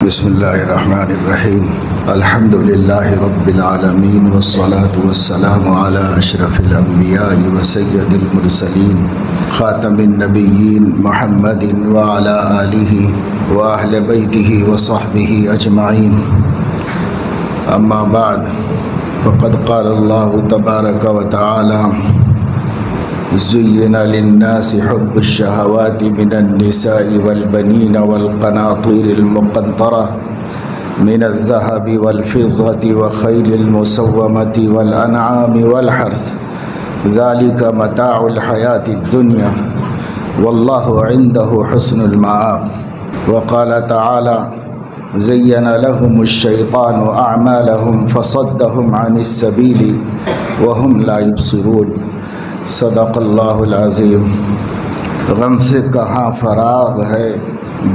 بسم اللہ الرحمن الرحیم الحمد للہ رب العالمین والصلاة والسلام علی اشرف الانبیاء وسید المرسلین خاتم النبیین محمد وعلی آلہ واہل بیتہ وصحبہ اجمعین اما بعد فقد قال اللہ تبارک وتعالی زين للناس حب الشهوات من النساء والبنين والقناطير المقنطرة من الذهب والفضة وخيل المسومة والأنعام والحرث ذلك متاع الحياة الدنيا والله عنده حسن المآب وقال تعالى زين لهم الشيطان أعمالهم فصدهم عن السبيل وهم لا يبصرون صدق اللہ العظیم۔ غم سے کہاں فراغ ہے،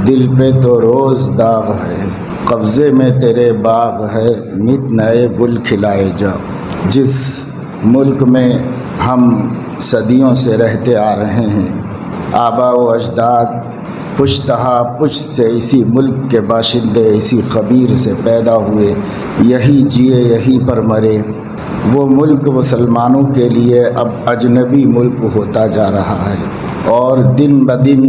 دل پہ تو روز داغ ہے، قبضے میں تیرے باغ ہے، نت نئے گل کھلائے جا۔ جس ملک میں ہم صدیوں سے رہتے آ رہے ہیں، آبا و اجداد پشتہا پشت سے اسی ملک کے باشندے اسی خبیر سے پیدا ہوئے، یہی جیے یہی پر مرے۔ وہ ملک مسلمانوں کے لیے اب اجنبی ملک ہوتا جا رہا ہے، اور دن بدن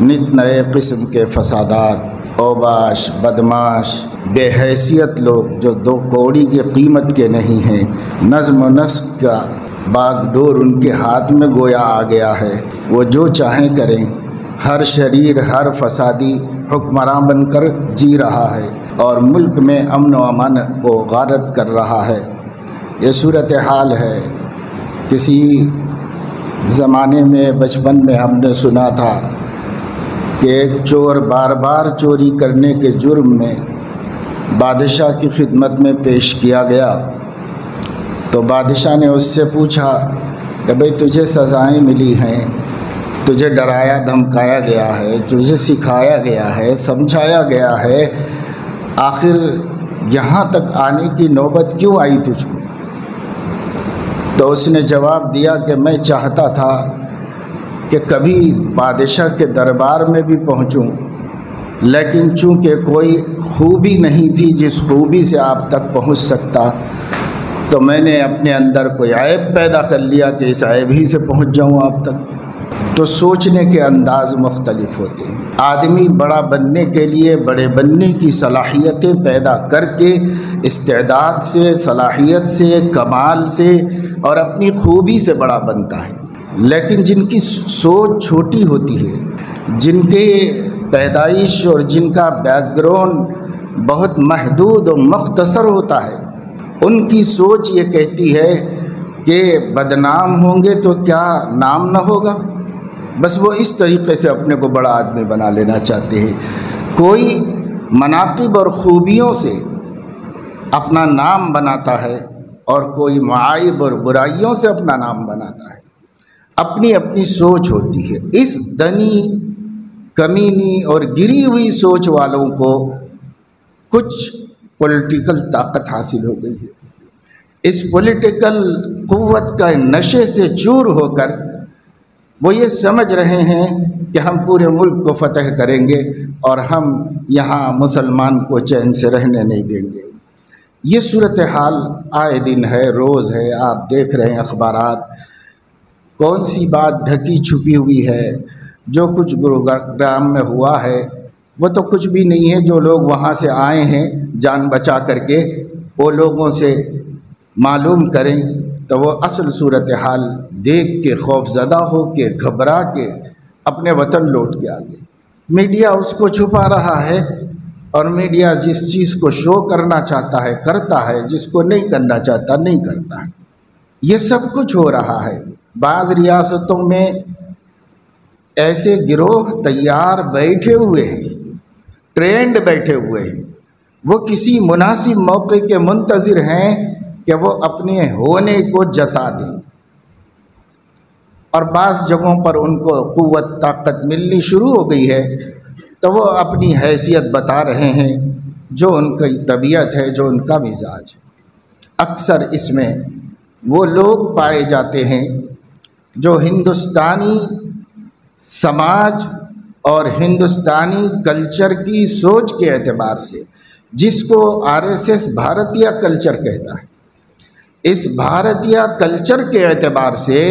نت نئے قسم کے فسادات، اوباش، بدماش، بے حیثیت لوگ جو دو کوڑی کی قیمت کے نہیں ہیں، نظم و نسق کا باغ ڈور ان کے ہاتھ میں گویا آ گیا ہے، وہ جو چاہیں کریں۔ ہر شریر، ہر فسادی حکمراں بن کر جی رہا ہے اور ملک میں امن و امان کو غارت کر رہا ہے۔ یہ صورتحال ہے۔ کسی زمانے میں بچپن میں ہم نے سنا تھا کہ ایک چور بار بار چوری کرنے کے جرم میں بادشاہ کی خدمت میں پیش کیا گیا، تو بادشاہ نے اس سے پوچھا کہ بھئی تجھے سزائیں ملی ہیں، تجھے ڈرایا دھمکایا گیا ہے، تجھے سکھایا گیا ہے، سمجھایا گیا ہے، آخر یہاں تک آنے کی نوبت کیوں آئی تجھ کو؟ تو اس نے جواب دیا کہ میں چاہتا تھا کہ کبھی بادشاہ کے دربار میں بھی پہنچوں، لیکن چونکہ کوئی خوبی نہیں تھی جس خوبی سے آپ تک پہنچ سکتا، تو میں نے اپنے اندر کوئی عیب پیدا کر لیا کہ اس عیب ہی سے پہنچ جاؤں آپ تک۔ تو سوچنے کے انداز مختلف ہوتے ہیں۔ آدمی بڑا بننے کے لیے بڑے بننے کی صلاحیتیں پیدا کر کے استعداد سے، صلاحیت سے، کمال سے اور اپنی خوبی سے بڑا بنتا ہے، لیکن جن کی سوچ چھوٹی ہوتی ہے، جن کے پیدائش اور جن کا بیک گراؤنڈ بہت محدود و مختصر ہوتا ہے، ان کی سوچ یہ کہتی ہے کہ بدنام ہوں گے تو کیا نام نہ ہوگا۔ بس وہ اس طریقے سے اپنے کو بڑا آدمی بنا لینا چاہتے ہیں۔ کوئی مناقب اور خوبیوں سے اپنا نام بناتا ہے اور کوئی معائب اور برائیوں سے اپنا نام بناتا ہے۔ اپنی اپنی سوچ ہوتی ہے۔ اس دنی، کمینی اور گری ہوئی سوچ والوں کو کچھ پولیٹیکل طاقت حاصل ہو گئی ہے۔ اس پولیٹیکل قوت کا نشے سے چور ہو کر وہ یہ سمجھ رہے ہیں کہ ہم پورے ملک کو فتح کریں گے اور ہم یہاں مسلمان کو چین سے رہنے نہیں دیں گے۔ یہ صورتحال آئے دن ہے، روز ہے، آپ دیکھ رہے ہیں اخبارات۔ کون سی بات ڈھکی چھپی ہوئی ہے؟ جو کچھ گروگرام میں ہوا ہے وہ تو کچھ بھی نہیں ہے۔ جو لوگ وہاں سے آئے ہیں جان بچا کر کے، وہ لوگوں سے معلوم کریں تو وہ اصل صورتحال دیکھ کے خوف زدہ ہو کے، گھبرا کے اپنے وطن لوٹ کے آگے۔ میڈیا اس کو چھپا رہا ہے، اور میڈیا جس چیز کو شو کرنا چاہتا ہے کرتا ہے، جس کو نہیں کرنا چاہتا نہیں کرتا ہے۔ یہ سب کچھ ہو رہا ہے۔ بعض ریاستوں میں ایسے گروہ تیار بیٹھے ہوئے ہیں، ٹرینڈ بیٹھے ہوئے ہیں، وہ کسی مناسب موقع کے منتظر ہیں کہ وہ اپنے ہونے کو جتا دیں، اور بعض جگہوں پر ان کو قوت طاقت ملنی شروع ہو گئی ہے تو وہ اپنی حیثیت بتا رہے ہیں، جو ان کی طبیعت ہے، جو ان کا مزاج ہے۔ اکثر اس میں وہ لوگ پائے جاتے ہیں جو ہندوستانی سماج اور ہندوستانی کلچر کی سوچ کے اعتبار سے، جس کو RSS بھارتیہ کلچر کہتا ہے، اس بھارتیہ کلچر کے اعتبار سے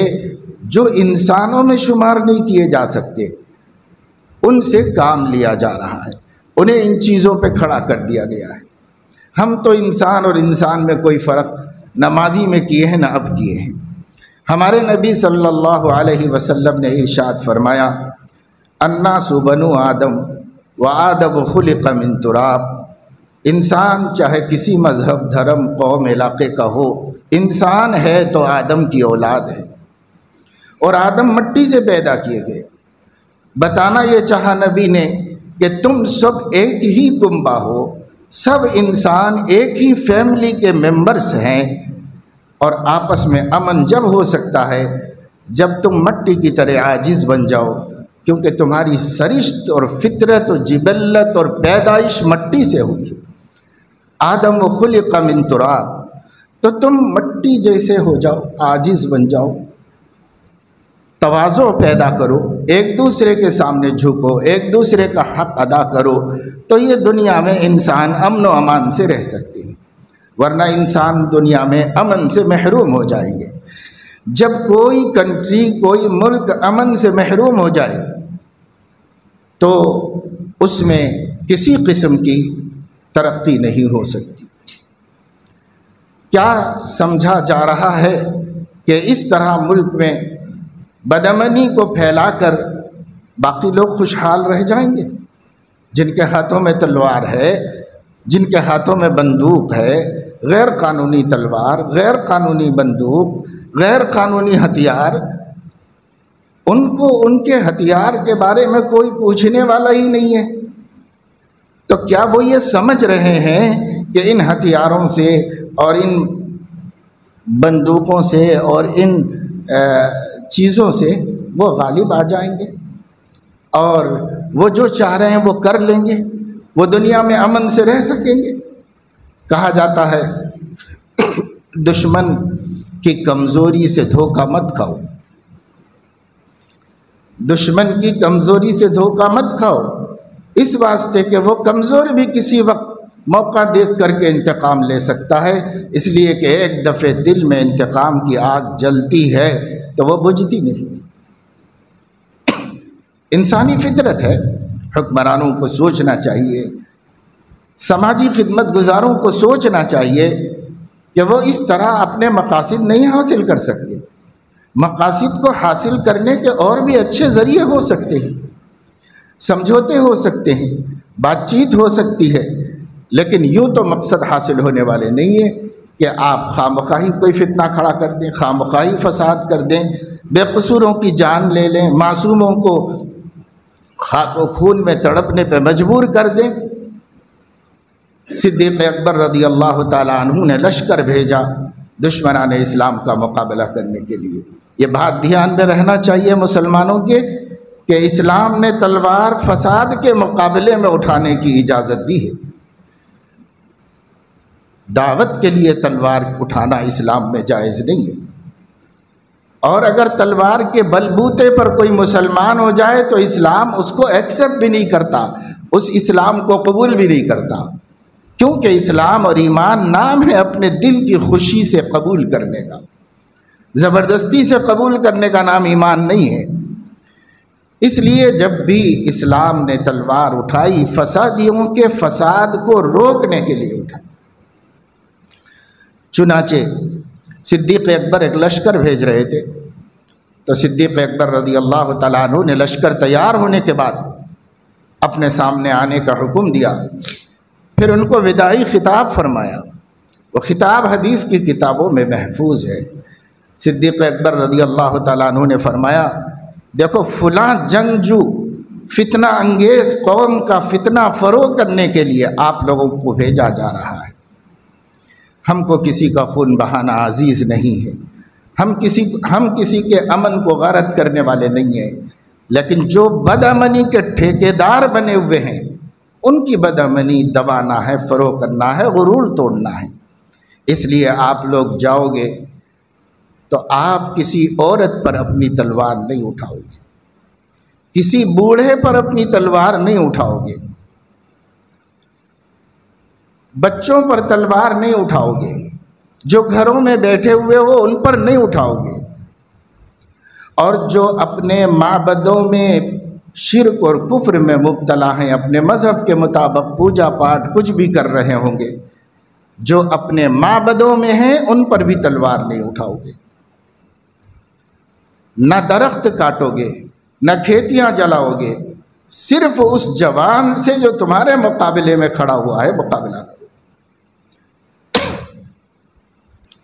جو انسانوں میں شمار نہیں کیے جا سکتے ان سے کام لیا جا رہا ہے، انہیں ان چیزوں پہ کھڑا کر دیا گیا ہے۔ ہم تو انسان اور انسان میں کوئی فرق نہ ماضی میں کیے ہیں نہ اب کیے ہیں۔ ہمارے نبی صلی اللہ علیہ وسلم نے ارشاد فرمایا، الناس بنو آدم وآدم خلق من تراب۔ انسان چاہے کسی مذہب، دھرم، قوم، علاقے کا ہو، انسان ہے تو آدم کی اولاد ہے، اور آدم مٹی سے پیدا کیے گئے۔ بتانا یہ چاہا نبی نے کہ تم سب ایک ہی کنبہ ہو، سب انسان ایک ہی فیملی کے ممبرس ہیں، اور آپس میں امن جب ہو سکتا ہے جب تم مٹی کی طرح عاجز بن جاؤ، کیونکہ تمہاری سرشت اور فطرت اور جبلت اور پیدائش مٹی سے ہوئی ہے۔ آدم خلق من تراب، تو تم مٹی جیسے ہو جاؤ، عاجز بن جاؤ، تواضع پیدا کرو، ایک دوسرے کے سامنے جھکو، ایک دوسرے کا حق ادا کرو، تو یہ دنیا میں انسان امن و امان سے رہ سکتے ہیں، ورنہ انسان دنیا میں امن سے محروم ہو جائیں گے۔ جب کوئی کنٹری، کوئی ملک امن سے محروم ہو جائے تو اس میں کسی قسم کی ترقی نہیں ہو سکتی۔ کیا سمجھا جا رہا ہے کہ اس طرح ملک میں بدامنی کو پھیلا کر باقی لوگ خوشحال رہ جائیں گے؟ جن کے ہاتھوں میں تلوار ہے، جن کے ہاتھوں میں بندوق ہے، غیر قانونی تلوار، غیر قانونی بندوق، غیر قانونی ہتھیار، ان کو ان کے ہتھیار کے بارے میں کوئی پوچھنے والا ہی نہیں ہے، تو کیا وہ یہ سمجھ رہے ہیں کہ ان ہتھیاروں سے اور ان بندوقوں سے اور ان چیزوں سے وہ غالب آ جائیں گے اور وہ جو چاہ رہے ہیں وہ کر لیں گے، وہ دنیا میں امن سے رہ سکیں گے؟ کہا جاتا ہے دشمن کی کمزوری سے دھوکہ مت کھاؤ، دشمن کی کمزوری سے دھوکہ مت کھاؤ، اس واسطے کہ وہ کمزور بھی کسی وقت موقع دیکھ کر کے انتقام لے سکتا ہے، اس لیے کہ ایک دفعہ دل میں انتقام کی آگ جلتی ہے تو وہ بجھتی نہیں۔ انسانی فطرت ہے، حکمرانوں کو سوچنا چاہیے، سماجی خدمت گزاروں کو سوچنا چاہیے کہ وہ اس طرح اپنے مقاصد نہیں حاصل کر سکتے۔ مقاصد کو حاصل کرنے کے اور بھی اچھے ذریعے ہو سکتے ہیں، سمجھوتے ہو سکتے ہیں، بات چیت ہو سکتی ہے، لیکن یوں تو مقصد حاصل ہونے والے نہیں ہیں کہ آپ خامخواہی کوئی فتنہ کھڑا کر دیں، خامخواہی فساد کر دیں، بے قصوروں کی جان لے لیں، معصوموں کو خاک و خون میں تڑپنے پہ مجبور کر دیں۔ صدیق اکبر رضی اللہ تعالیٰ عنہ نے لشکر بھیجا دشمنان اسلام کا مقابلہ کرنے کے لیے۔ یہ بات دھیان میں رہنا چاہیے مسلمانوں کے کہ اسلام نے تلوار فساد کے مقابلے میں اٹھانے کی اجازت دی ہے۔ دعوت کے لیے تلوار اٹھانا اسلام میں جائز نہیں ہے، اور اگر تلوار کے بلبوتے پر کوئی مسلمان ہو جائے تو اسلام اس کو ایکسیپٹ بھی نہیں کرتا، اس اسلام کو قبول بھی نہیں کرتا، کیونکہ اسلام اور ایمان نام ہے اپنے دل کی خوشی سے قبول کرنے کا، زبردستی سے قبول کرنے کا نام ایمان نہیں ہے۔ اس لیے جب بھی اسلام نے تلوار اٹھائی فسادیوں کے فساد کو روکنے کے لیے اٹھائی۔ چنانچہ صدیق اکبر ایک لشکر بھیج رہے تھے، تو صدیق اکبر رضی اللہ تعالیٰ عنہ نے لشکر تیار ہونے کے بعد اپنے سامنے آنے کا حکم دیا، پھر ان کو وداعی خطاب فرمایا۔ وہ خطاب حدیث کی کتابوں میں محفوظ ہے۔ صدیق اکبر رضی اللہ تعالیٰ عنہ نے فرمایا، دیکھو فلاں جنگجو فتنہ انگیز قوم کا فتنہ فروغ کرنے کے لیے آپ لوگوں کو بھیجا جا رہا ہے۔ ہم کو کسی کا خون بہانا عزیز نہیں ہے، ہم کسی کے امن کو غارت کرنے والے نہیں ہیں، لیکن جو بدامنی کے ٹھیکیدار بنے ہوئے ہیں ان کی بدامنی دبانا ہے، فروغ کرنا ہے، غرور توڑنا ہے۔ اس لیے آپ لوگ جاؤ گے تو آپ کسی عورت پر اپنی تلوار نہیں اٹھاؤ گے، کسی بوڑھے پر اپنی تلوار نہیں اٹھاؤ گے، بچوں پر تلوار نہیں اٹھاؤ گے، جو گھروں میں بیٹھے ہوئے ہو ان پر نہیں اٹھاؤ گے، اور جو اپنے معبدوں میں شرک اور کفر میں مبتلا ہیں، اپنے مذہب کے مطابق پوجا پاٹ کچھ بھی کر رہے ہوں گے، جو اپنے معبدوں میں ہیں ان پر بھی تلوار نہیں اٹھاؤ گے، نہ درخت کاٹو گے، نہ کھیتیاں جلاؤ گے، صرف اس جوان سے جو تمہارے مقابلے میں کھڑا ہوا ہے مقابلہ کرو۔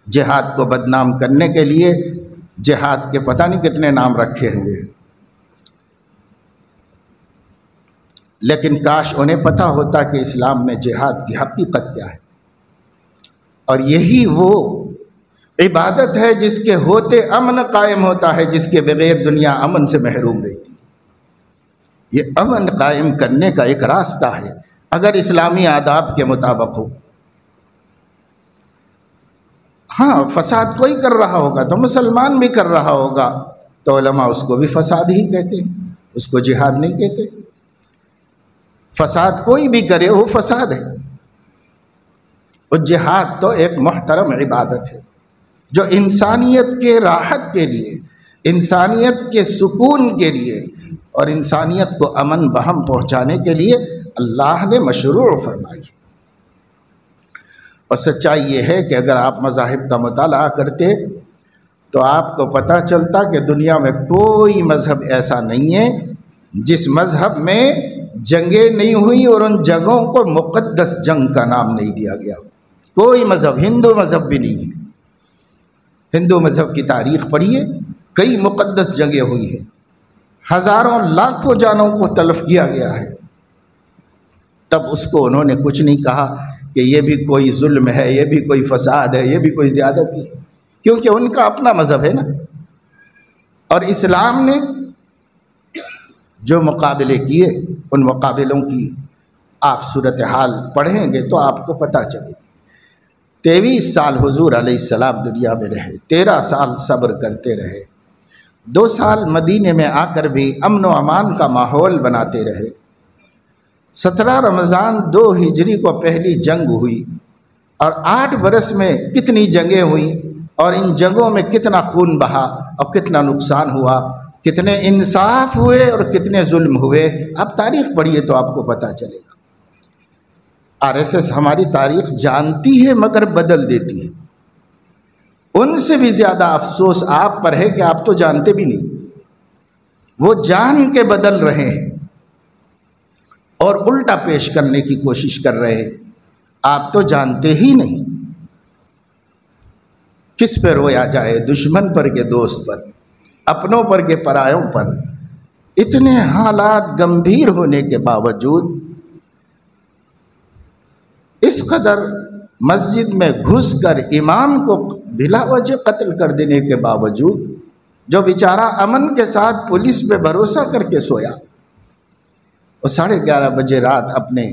جہاد کو بدنام کرنے کے لیے جہاد کے پتہ نہیں کتنے نام رکھے ہوئے ہیں، لیکن کاش انہیں پتہ ہوتا کہ اسلام میں جہاد کی حقیقت کیا ہے، اور یہی وہ عبادت ہے جس کے ہوتے امن قائم ہوتا ہے، جس کے بغیر دنیا امن سے محروم رہتی ہے۔ یہ امن قائم کرنے کا ایک راستہ ہے اگر اسلامی آداب کے مطابق ہو۔ ہاں، فساد کوئی کر رہا ہوگا تو مسلمان بھی کر رہا ہوگا تو علماء اس کو بھی فساد ہی کہتے ہیں، اس کو جہاد نہیں کہتے۔ فساد کوئی بھی کرے وہ فساد ہے، اور جہاد تو ایک محترم عبادت ہے جو انسانیت کے راحت کے لیے، انسانیت کے سکون کے لیے اور انسانیت کو امن بہم پہنچانے کے لیے اللہ نے مشروع فرمائی۔ اور سچائی یہ ہے کہ اگر آپ مذاہب کا مطالعہ کرتے تو آپ کو پتہ چلتا کہ دنیا میں کوئی مذہب ایسا نہیں ہے جس مذہب میں جنگیں نہیں ہوئی اور ان جنگوں کو مقدس جنگ کا نام نہیں دیا گیا۔ کوئی مذہب، ہندو مذہب بھی نہیں ہے۔ ہندو مذہب کی تاریخ پڑھیے، کئی مقدس جنگیں ہوئی ہیں، ہزاروں لاکھوں جانوں کو تلف کیا گیا ہے، تب اس کو انہوں نے کچھ نہیں کہا کہ یہ بھی کوئی ظلم ہے، یہ بھی کوئی فساد ہے، یہ بھی کوئی زیادتی ہے، کیونکہ ان کا اپنا مذہب ہے نا۔ اور اسلام نے جو مقابلے کیے ان مقابلوں کی آپ صورتحال پڑھیں گے تو آپ کو پتہ چلے گی۔ 23 سال حضور علیہ السلام دنیا میں رہے، 13 سال صبر کرتے رہے، 2 سال مدینے میں آ کر بھی امن و امان کا ماحول بناتے رہے۔ 17 رمضان 2 ہجری کو پہلی جنگ ہوئی، اور 8 برس میں کتنی جنگیں ہوئیں، اور ان جنگوں میں کتنا خون بہا اور کتنا نقصان ہوا، کتنے انصاف ہوئے اور کتنے ظلم ہوئے۔ آپ تاریخ پڑھیے تو آپ کو پتہ چلے گا۔ RSS ہماری تاریخ جانتی ہے مگر بدل دیتی ہے۔ ان سے بھی زیادہ افسوس آپ پر ہے کہ آپ تو جانتے بھی نہیں، وہ جان کے بدل رہے ہیں اور الٹا پیش کرنے کی کوشش کر رہے ہیں، آپ تو جانتے ہی نہیں۔ کس پہ رویا جائے، دشمن پر کہ دوست پر، اپنوں پر کہ پرایوں پر؟ اتنے حالات گمبھیر ہونے کے باوجود، اس قدر مسجد میں گھس کر امام کو بلا وجہ قتل کر دینے کے باوجود، جو بیچارہ امن کے ساتھ پولیس پہ بھروسہ کر کے سویا، اور 11:30 بجے رات اپنے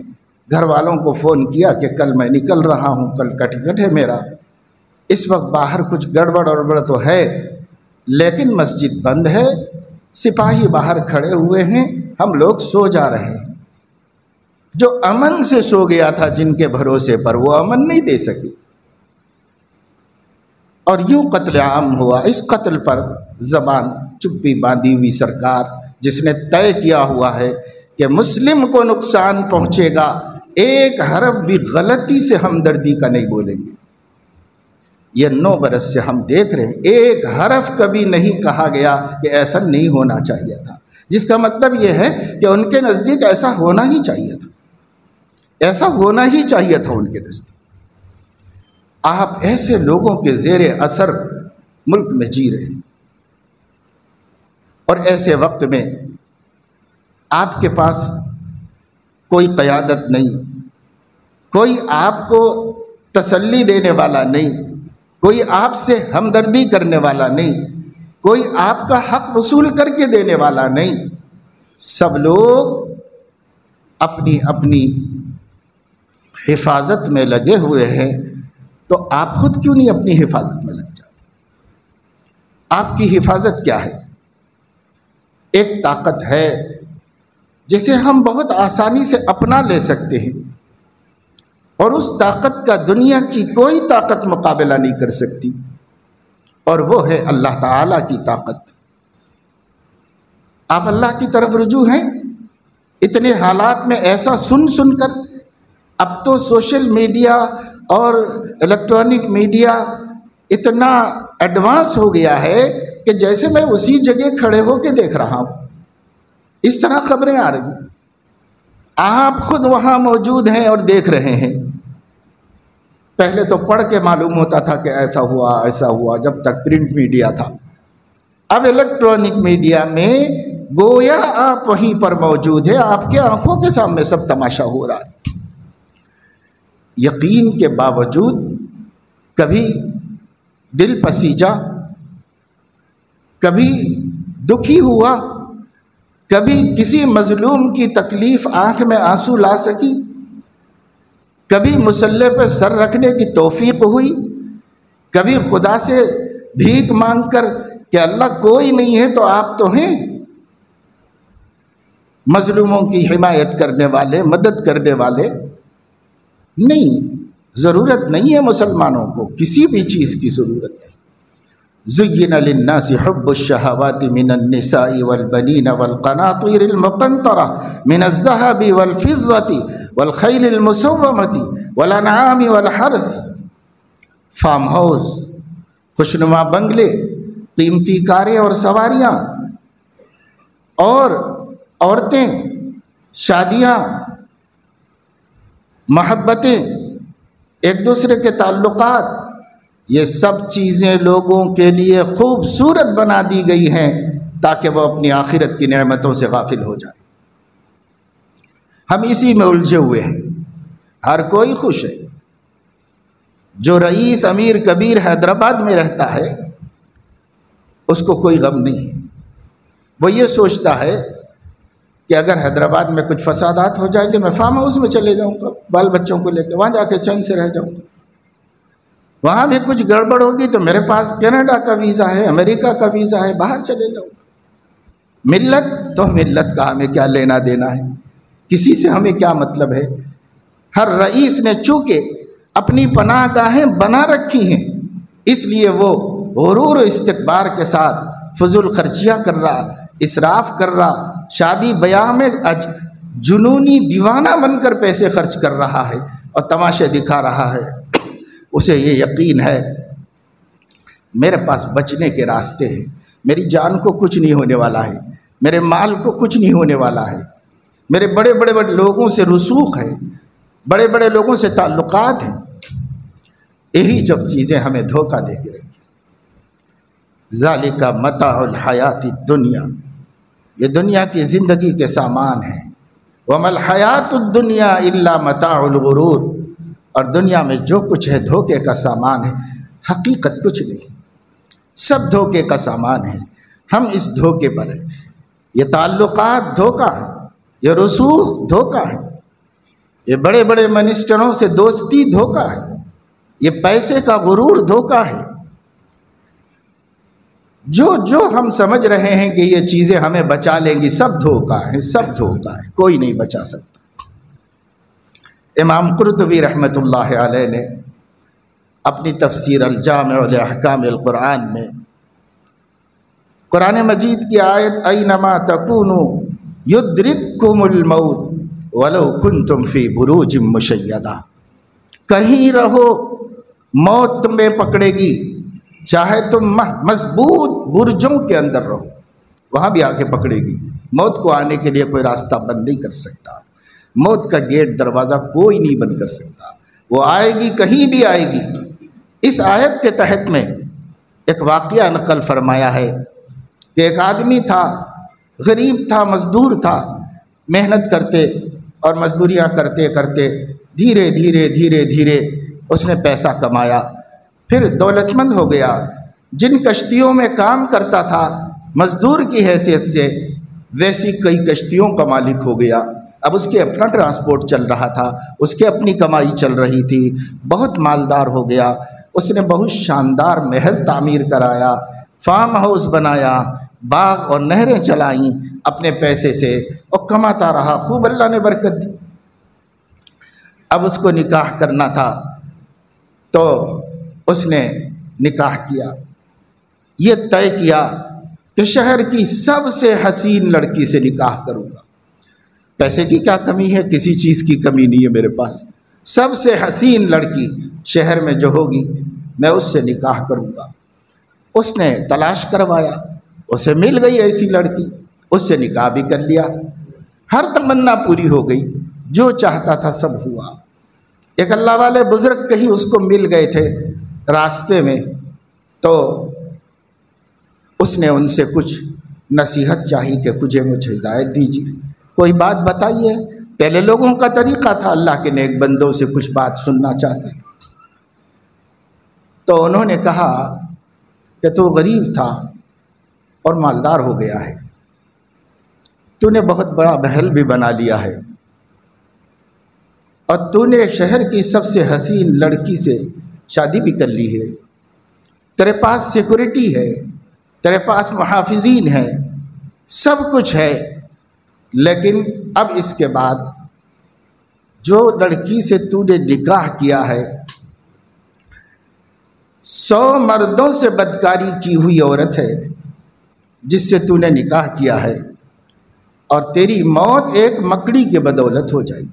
گھر والوں کو فون کیا کہ کل میں نکل رہا ہوں، کل کا ٹکٹ ہے میرا، اس وقت باہر کچھ گڑبڑ اڑبڑ تو ہے لیکن مسجد بند ہے، سپاہی باہر کھڑے ہوئے ہیں، ہم لوگ سو جا رہے ہیں۔ جو امن سے سو گیا تھا جن کے بھروسے پر، وہ امن نہیں دے سکی، اور یوں قتل عام ہوا۔ اس قتل پر زبان چپی باندھی ہوئی سرکار، جس نے طے کیا ہوا ہے کہ مسلم کو نقصان پہنچے گا، ایک حرف بھی غلطی سے ہمدردی کا نہیں بولیں گے۔ یہ 9 برس سے ہم دیکھ رہے ہیں، ایک حرف کبھی نہیں کہا گیا کہ ایسا نہیں ہونا چاہیے تھا، جس کا مطلب یہ ہے کہ ان کے نزدیک ایسا ہونا ہی چاہیے تھا، ایسا ہونا ہی چاہیے تھا ان کے نزدیک۔ آپ ایسے لوگوں کے زیر اثر ملک میں جی رہے ہیں، اور ایسے وقت میں آپ کے پاس کوئی قیادت نہیں، کوئی آپ کو تسلی دینے والا نہیں، کوئی آپ سے ہمدردی کرنے والا نہیں، کوئی آپ کا حق وصول کر کے دینے والا نہیں۔ سب لوگ اپنی اپنی حفاظت میں لگے ہوئے ہیں، تو آپ خود کیوں نہیں اپنی حفاظت میں لگ جاتے؟ آپ کی حفاظت کیا ہے؟ ایک طاقت ہے جسے ہم بہت آسانی سے اپنا لے سکتے ہیں، اور اس طاقت کا دنیا کی کوئی طاقت مقابلہ نہیں کر سکتی، اور وہ ہے اللہ تعالیٰ کی طاقت۔ آپ اللہ کی طرف رجوع ہیں۔ اتنے حالات میں ایسا سن کر، اب تو سوشل میڈیا اور الیکٹرانک میڈیا اتنا ایڈوانس ہو گیا ہے کہ جیسے میں اسی جگہ کھڑے ہو کے دیکھ رہا ہوں، اس طرح خبریں آ رہی ہیں، آپ خود وہاں موجود ہیں اور دیکھ رہے ہیں۔ پہلے تو پڑھ کے معلوم ہوتا تھا کہ ایسا ہوا جب تک پرنٹ میڈیا تھا، اب الیکٹرانک میڈیا میں گویا آپ وہیں پر موجود ہیں، آپ کے آنکھوں کے سامنے سب تماشا ہو رہا ہے۔ یقین کے باوجود کبھی دل پسیجا، کبھی دکھی ہوا، کبھی کسی مظلوم کی تکلیف آنکھ میں آنسو لا سکی، کبھی مصلی پہ سر رکھنے کی توفیق ہوئی، کبھی خدا سے بھیک مانگ کر کہ اللہ کوئی نہیں ہے تو آپ تو ہیں، مظلوموں کی حمایت کرنے والے، مدد کرنے والے۔ نہیں، ضرورت نہیں ہے مسلمانوں کو کسی بھی چیز کی ضرورت ہے۔ زُيِّنَ لِلنَّاسِ حُبُّ الشَّهَوَاتِ مِنَ النِّسَاءِ وَالْبَنِينَ وَالْقَنَاطِيرِ الْمُقَنطَرَةِ مِنَ الذَّهَبِ وَالْفِضَّةِ وَالْخَيْلِ الْمُسَوَّمَةِ وَالْأَنْعَامِ وَالْحَرْثِ۔ فارم ہاؤس، خوشنما بنگلے، قیمتی کاریں اور سواریاں، اور عورتیں، شادیاں، محبتیں، ایک دوسرے کے تعلقات، یہ سب چیزیں لوگوں کے لیے خوبصورت بنا دی گئی ہیں تاکہ وہ اپنی آخرت کی نعمتوں سے غافل ہو جائیں۔ ہم اسی میں الجھے ہوئے ہیں، ہر کوئی خوش ہے۔ جو رئیس امیر کبیر حیدرآباد میں رہتا ہے اس کو کوئی غم نہیں ہے، وہ یہ سوچتا ہے کہ اگر حیدرآباد میں کچھ فسادات ہو جائیں گے میں فارم ہاؤس میں چلے جاؤں گا، بال بچوں کو لے کے وہاں جا کے چین سے رہ جاؤں گا، وہاں بھی کچھ گڑبڑ ہوگی تو میرے پاس کینیڈا کا ویزا ہے، امریکہ کا ویزا ہے، باہر چلے جاؤں گا۔ ملت تو ملت کا ہمیں کیا لینا دینا ہے، کسی سے ہمیں کیا مطلب ہے۔ ہر رئیس نے چونکہ اپنی پناہ گاہیں بنا رکھی ہیں، اس لیے وہ غرور و استکبار کے ساتھ فضول خرچیاں کر رہا، اسراف کر رہا، شادی بیاہ میں جنونی دیوانہ بن کر پیسے خرچ کر رہا ہے اور تماشے دکھا رہا ہے۔ اسے یہ یقین ہے میرے پاس بچنے کے راستے ہیں، میری جان کو کچھ نہیں ہونے والا ہے، میرے مال کو کچھ نہیں ہونے والا ہے، میرے بڑے بڑے لوگوں سے رسوخ ہے، بڑے بڑے لوگوں سے تعلقات ہیں۔ یہی جب چیزیں ہمیں دھوکہ دے کے رکھی۔ ذالک متاع الحیات الدنیا، یہ دنیا کی زندگی کے سامان ہیں۔ وما الحیات الدنیا الا متاع الغرور، اور دنیا میں جو کچھ ہے دھوکے کا سامان ہے، حقیقت کچھ نہیں، سب دھوکے کا سامان ہے۔ ہم اس دھوکے پر ہیں، یہ تعلقات دھوکہ ہے، یہ رسوخ دھوکہ ہے، یہ بڑے بڑے منسٹروں سے دوستی دھوکہ ہے، یہ پیسے کا غرور دھوکہ ہے۔ جو ہم سمجھ رہے ہیں کہ یہ چیزیں ہمیں بچا لیں گی، سب دھوکہ ہے، سب دھوکہ ہے، کوئی نہیں بچا سکتا۔ امام قرطبی رحمۃ اللہ علیہ نے اپنی تفسیر الجامع لاحکام القرآن میں قرآن مجید کی آیت اینما تکونوا یدرککم الموت ولو کنتم فی بروج مشیدہ، کہیں رہو موت تمہیں پکڑے گی، چاہے تم مضبوط برجوں کے اندر رہو، وہاں بھی آ کے پکڑے گی۔ موت کو آنے کے لیے کوئی راستہ بند نہیں کر سکتا، موت کا گیٹ دروازہ کوئی نہیں بند کر سکتا، وہ آئے گی، کہیں بھی آئے گی۔ اس آیت کے تحت میں ایک واقعہ نقل فرمایا ہے کہ ایک آدمی تھا، غریب تھا، مزدور تھا، محنت کرتے اور مزدوریاں کرتے کرتے دھیرے دھیرے دھیرے دھیرے اس نے پیسہ کمایا، پھر دولت مند ہو گیا۔ جن کشتیوں میں کام کرتا تھا مزدور کی حیثیت سے، ویسی کئی کشتیوں کا مالک ہو گیا۔ اب اس کے اپنا ٹرانسپورٹ چل رہا تھا، اس کے اپنی کمائی چل رہی تھی، بہت مالدار ہو گیا۔ اس نے بہت شاندار محل تعمیر کرایا، فارم ہاؤس بنایا، باغ اور نہریں چلائیں اپنے پیسے سے، اور کماتا رہا، خوب اللہ نے برکت دی۔ اب اس کو نکاح کرنا تھا تو اس نے نکاح کیا، یہ طے کیا کہ شہر کی سب سے حسین لڑکی سے نکاح کروں گا۔ پیسے کی کیا کمی ہے؟ کسی چیز کی کمی نہیں ہے میرے پاس، سب سے حسین لڑکی شہر میں جو ہوگی میں اس سے نکاح کروں گا۔ اس نے تلاش کروایا، اسے مل گئی ایسی لڑکی، اس سے نکاح بھی کر لیا، ہر تمنا پوری ہو گئی، جو چاہتا تھا سب ہوا۔ ایک اللہ والے بزرگ کہیں اس کو مل گئے تھے راستے میں، تو اس نے ان سے کچھ نصیحت چاہی کہ مجھے ہدایت دیجیے، کوئی بات بتائیے۔ پہلے لوگوں کا طریقہ تھا، اللہ کے نیک بندوں سے کچھ بات سننا چاہتے تھے۔ تو انہوں نے کہا کہ تو غریب تھا اور مالدار ہو گیا ہے، تو نے بہت بڑا محل بھی بنا لیا ہے، اور تو نے شہر کی سب سے حسین لڑکی سے شادی بھی کر لی ہے، تیرے پاس سیکورٹی ہے، تیرے پاس محافظین ہیں، سب کچھ ہے، لیکن اب اس کے بعد جو لڑکی سے تو نے نکاح کیا ہے 100 مردوں سے بدکاری کی ہوئی عورت ہے جس سے تو نے نکاح کیا ہے، اور تیری موت ایک مکڑی کے بدولت ہو جائے گی۔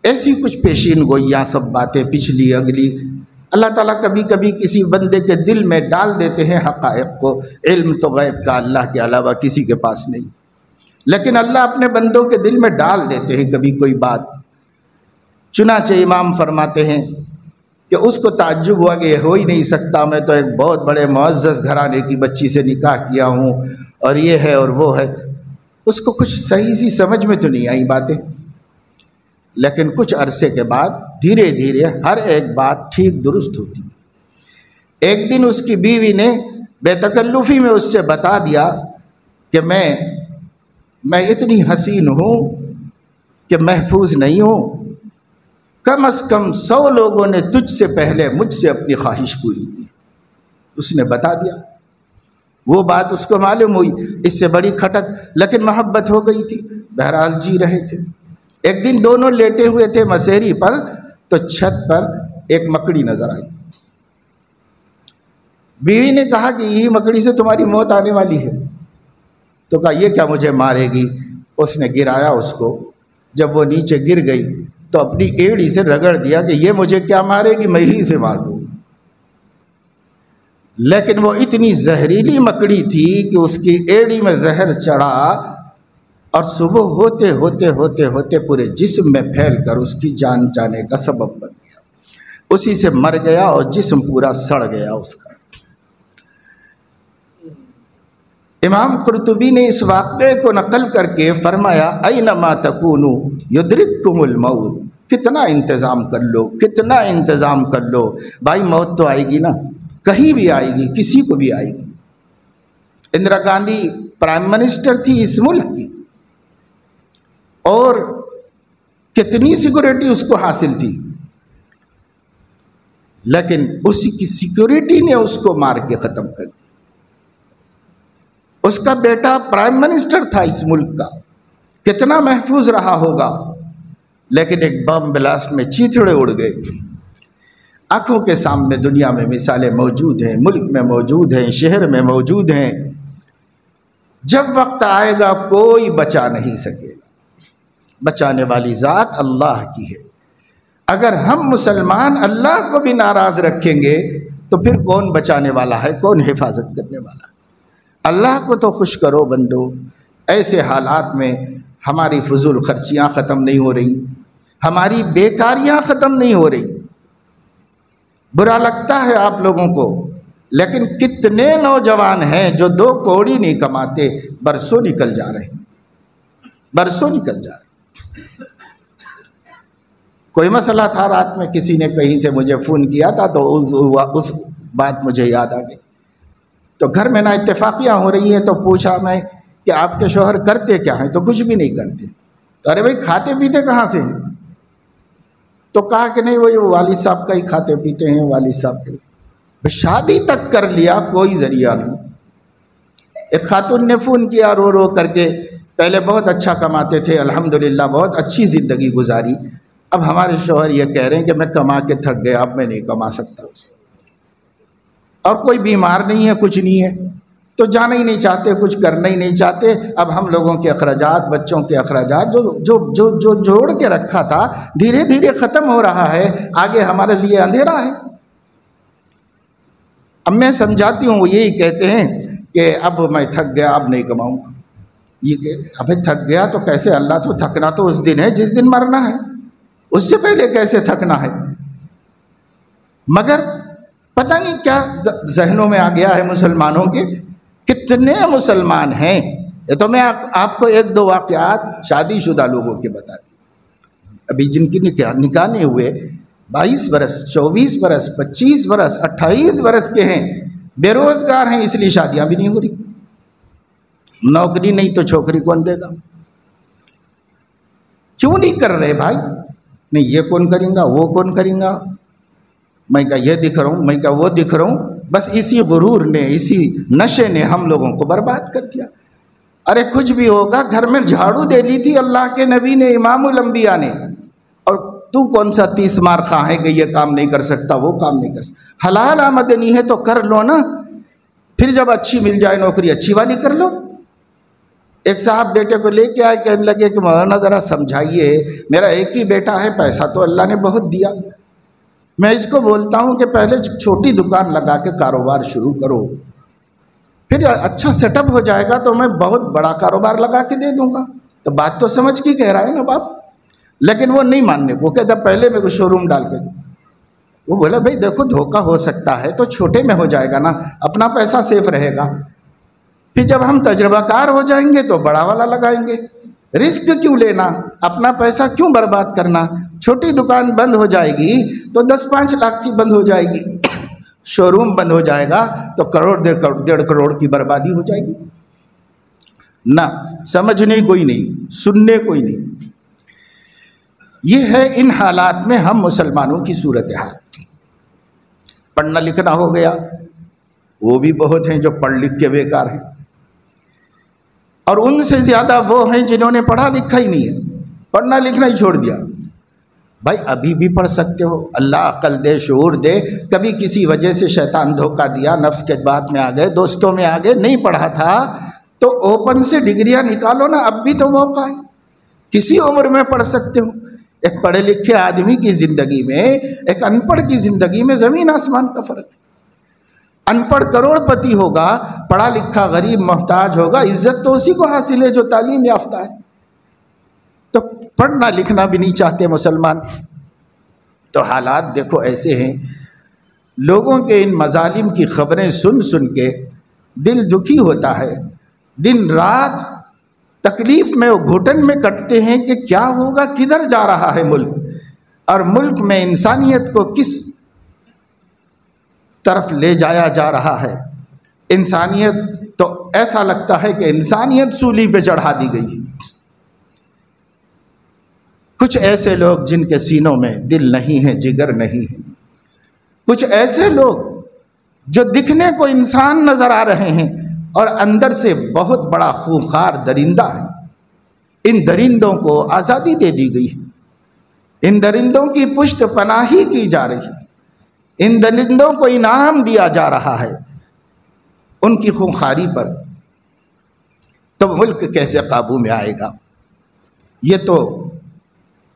ایسی کچھ پیشین گوئیاں، سب باتیں پچھلی اگلی، اللہ تعالیٰ کبھی کبھی کسی بندے کے دل میں ڈال دیتے ہیں حقائق کو۔ علم تو غیب کا اللہ کے علاوہ کسی کے پاس نہیں، لیکن اللہ اپنے بندوں کے دل میں ڈال دیتے ہیں کبھی کوئی بات۔ چنانچہ امام فرماتے ہیں کہ اس کو تعجب ہوا کہ یہ ہو ہی نہیں سکتا، میں تو ایک بہت بڑے معزز گھرانے کی بچی سے نکاح کیا ہوں، اور یہ ہے اور وہ ہے۔ اس کو کچھ صحیح سی سمجھ میں تو نہیں آئی باتیں، لیکن کچھ عرصے کے بعد دھیرے دھیرے ہر ایک بات ٹھیک درست ہوتی ہے۔ ایک دن اس کی بیوی نے بے تکلفی میں اس سے بتا دیا کہ میں اتنی حسین ہوں کہ محفوظ نہیں ہوں، کم از کم 100 لوگوں نے تجھ سے پہلے مجھ سے اپنی خواہش پوری کی۔ اس نے بتا دیا، وہ بات اس کو معلوم ہوئی، اس سے بڑی کھٹک، لیکن محبت ہو گئی تھی، بہرحال جی رہے تھے۔ ایک دن دونوں لیٹے ہوئے تھے مسیری پر، تو چھت پر ایک مکڑی نظر آئی۔ بیوی نے کہا کہ یہ مکڑی سے تمہاری موت آنے والی ہے۔ تو کہا یہ کیا مجھے مارے گی؟ اس نے گرایا اس کو، جب وہ نیچے گر گئی تو اپنی ایڑی سے رگڑ دیا کہ یہ مجھے کیا مارے گی، میں ہی سے مار دوں۔ لیکن وہ اتنی زہریلی مکڑی تھی کہ اس کی ایڑی میں زہر چڑھا، اور صبح ہوتے ہوتے ہوتے ہوتے پورے جسم میں پھیل کر اس کی جان جانے کا سبب بن گیا، اسی سے مر گیا اور جسم پورا سڑ گیا اس کا۔ امام قرطبی نے اس واقعے کو نقل کر کے فرمایا اینما تکونوا یدرککم الموت، کتنا انتظام کر لو، کتنا انتظام کر لو، بھائی موت تو آئے گی نا، کہیں بھی آئے گی، کسی کو بھی آئے گی۔ اندرا گاندھی پرائم منسٹر تھی اس ملک کی، اور کتنی سیکورٹی اس کو حاصل تھی، لیکن اسی کی سیکورٹی نے اس کو مار کے ختم کر دیا۔ اس کا بیٹا پرائم منسٹر تھا اس ملک کا، کتنا محفوظ رہا ہوگا، لیکن ایک بم بلاسٹ میں چیتھڑے اڑ گئے۔ آنکھوں کے سامنے دنیا میں مثالیں موجود ہیں، ملک میں موجود ہیں، شہر میں موجود ہیں۔ جب وقت آئے گا کوئی بچا نہیں سکے گا، بچانے والی ذات اللہ کی ہے۔ اگر ہم مسلمان اللہ کو بھی ناراض رکھیں گے تو پھر کون بچانے والا ہے، کون حفاظت کرنے والا ہے؟ اللہ کو تو خوش کرو بندو۔ ایسے حالات میں ہماری فضول خرچیاں ختم نہیں ہو رہی، ہماری بیکاریاں ختم نہیں ہو رہی۔ برا لگتا ہے آپ لوگوں کو، لیکن کتنے نوجوان ہیں جو 2 کوڑی نہیں کماتے، برسوں نکل جا رہے ہیں، برسوں نکل جا رہے ہیں۔ کوئی مسئلہ تھا، رات میں کسی نے کہیں سے مجھے فون کیا تھا، تو اس بات مجھے یاد آ گئی۔ تو گھر میں نا اتفاقیاں ہو رہی ہیں، تو پوچھا میں کہ آپ کے شوہر کرتے کیا ہیں؟ تو کچھ بھی نہیں کرتے۔ تو ارے بھائی کھاتے پیتے کہاں سے ہیں؟ تو کہا کہ نہیں وہی والد صاحب کا ہی کھاتے پیتے ہیں، والد صاحب کے۔ شادی تک کر لیا، کوئی ذریعہ نہیں، ایک خاتون نے فون کیا رو رو کر کے، پہلے بہت اچھا کماتے تھے، الحمدللہ بہت اچھی زندگی گزاری، اب ہمارے شوہر یہ کہہ رہے ہیں کہ میں کما کے تھک گیا، اب میں نہیں کما سکتا، اور کوئی بیمار نہیں ہے، کچھ نہیں ہے، تو جانا ہی نہیں چاہتے، کچھ کرنا ہی نہیں چاہتے۔ اب ہم لوگوں کے اخراجات، بچوں کے اخراجات جو جوڑ کے رکھا تھا دھیرے دھیرے ختم ہو رہا ہے، آگے ہمارے لیے اندھیرا ہے۔ اب میں سمجھاتی ہوں، وہ یہی کہتے ہیں کہ اب میں تھک گیا، اب نہیں کماؤں گا۔ یہ کہ ابھی تھک گیا تو کیسے؟ اللہ تو تھکنا تو اس دن ہے جس دن مرنا ہے، اس سے پہلے کیسے تھکنا ہے؟ مگر پتہ نہیں کیا ذہنوں میں آ گیا ہے مسلمانوں کے۔ کتنے مسلمان ہیں، یہ تو میں آپ کو ایک دو واقعات شادی شدہ لوگوں کے بتا دوں، ابھی جن کی نکاح نہیں ہوئے، 22 برس، 24 برس، 25 برس، 28 برس کے ہیں، بے روزگار ہیں، اس لیے شادیاں بھی نہیں ہو رہی۔ نوکری نہیں تو چھوکری کون دے گا؟ کیوں نہیں کر رہے بھائی؟ نہیں، یہ کون کریں گا، وہ کون کریں گا، میں کہا یہ دکھ رہا ہوں، میں کہا وہ دکھ رہا ہوں۔ بس اسی غرور نے، اسی نشے نے ہم لوگوں کو برباد کر دیا۔ ارے کچھ بھی ہوگا، گھر میں جھاڑو دے لی تھی اللہ کے نبی نے، امام الانبیاء نے، اور تو کون سا 30 مار خواہ ہے کہ یہ کام نہیں کر سکتا، وہ کام نہیں کر سکتا؟ حلال آمدنی ہے تو کر لو نا، پھر جب اچھی مل جائے نوکری اچھی والی کر لو۔ ایک صاحب بیٹے کو لے کے آئے، کہنے لگے کہ مولانا ذرا سمجھائیے، میرا ایک ہی بیٹا ہے، پیسہ تو اللہ نے بہت دیا، میں اس کو بولتا ہوں کہ پہلے چھوٹی دکان لگا کے کاروبار شروع کرو، پھر اچھا سیٹ اپ ہو جائے گا تو میں بہت بڑا کاروبار لگا کے دے دوں گا۔ تو بات تو سمجھ کے کہہ رہا ہے نا باپ، لیکن وہ نہیں ماننے کو، کہتا پہلے میرے کو شو روم ڈال کے دو۔ وہ بولا بھائی دیکھو دھوکہ ہو سکتا ہے تو چھوٹے میں ہو جائے گا نا، اپنا پیسہ سیف رہے گا، پھر جب ہم تجربہ کار ہو جائیں گے تو بڑا والا لگائیں گے۔ رسک کیوں لینا، اپنا پیسہ کیوں برباد کرنا؟ چھوٹی دکان بند ہو جائے گی تو 10-5 لاکھ کی بند ہو جائے گی، شو روم بند ہو جائے گا تو کروڑ 1.5 کروڑ کی بربادی ہو جائے گی۔ نہ سمجھنے کوئی نہیں، سننے کوئی نہیں۔ یہ ہے ان حالات میں ہم مسلمانوں کی صورتحال۔ پڑھنا لکھنا ہو گیا، وہ بھی بہت ہیں جو پڑھ لکھ کے بیکار ہیں، اور ان سے زیادہ وہ ہیں جنہوں نے پڑھا لکھا ہی نہیں ہے، پڑھنا لکھنا ہی چھوڑ دیا۔ بھائی ابھی بھی پڑھ سکتے ہو، اللہ عقل دے، شعور دے۔ کبھی کسی وجہ سے شیطان دھوکہ دیا، نفس کے بات میں آ گئے، دوستوں میں آ گئے، نہیں پڑھا تھا تو اوپن سے ڈگریاں نکالو نا، اب بھی تو موقع ہے، کسی عمر میں پڑھ سکتے ہو۔ ایک پڑھے لکھے آدمی کی زندگی میں، ایک ان پڑھ کی زندگی میں زمین آسمان کا فرق ہے۔ ان پڑھ کروڑ پتی ہوگا، پڑھا لکھا غریب محتاج ہوگا، عزت تو اسی کو حاصل ہے جو تعلیم یافتہ ہے۔ تو پڑھنا لکھنا بھی نہیں چاہتے مسلمان۔ تو حالات دیکھو ایسے ہیں، لوگوں کے ان مظالم کی خبریں سن سن کے دل دکھی ہوتا ہے، دن رات تکلیف میں، گھٹن میں کٹتے ہیں کہ کیا ہوگا، کدھر جا رہا ہے ملک، اور ملک میں انسانیت کو کس طرف لے جایا جا رہا ہے۔ انسانیت تو ایسا لگتا ہے کہ انسانیت سولی پہ چڑھا دی گئی۔ کچھ ایسے لوگ جن کے سینوں میں دل نہیں ہے، جگر نہیں ہے، کچھ ایسے لوگ جو دکھنے کو انسان نظر آ رہے ہیں اور اندر سے بہت بڑا خونخوار درندہ ہے۔ ان درندوں کو آزادی دے دی گئی ہے، ان درندوں کی پشت پناہی کی جا رہی ہے، ان درندوں کو انعام دیا جا رہا ہے ان کی خونخواری پر۔ تو ملک کیسے قابو میں آئے گا؟ یہ تو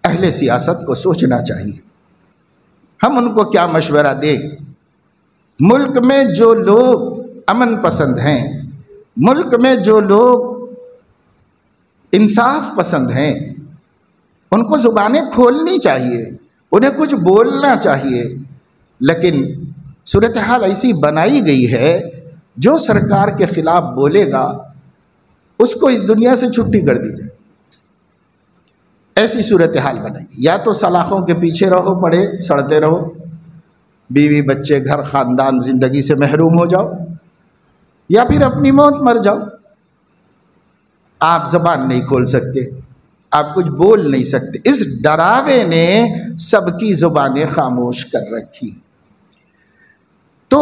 اہل سیاست کو سوچنا چاہیے۔ ہم ان کو کیا مشورہ دیں؟ ملک میں جو لوگ امن پسند ہیں، ملک میں جو لوگ انصاف پسند ہیں، ان کو زبانیں کھولنی چاہیے، انہیں کچھ بولنا چاہیے، لیکن صورتحال ایسی بنائی گئی ہے جو سرکار کے خلاف بولے گا اس کو اس دنیا سے چھٹی کر دی جائے، ایسی صورتحال بنائی۔ یا تو سلاخوں کے پیچھے رہو، پڑے سڑتے رہو، بیوی بچے گھر خاندان زندگی سے محروم ہو جاؤ، یا پھر اپنی موت مر جاؤ۔ آپ زبان نہیں کھول سکتے، آپ کچھ بول نہیں سکتے۔ اس ڈراوے نے سب کی زبانیں خاموش کر رکھی۔ تو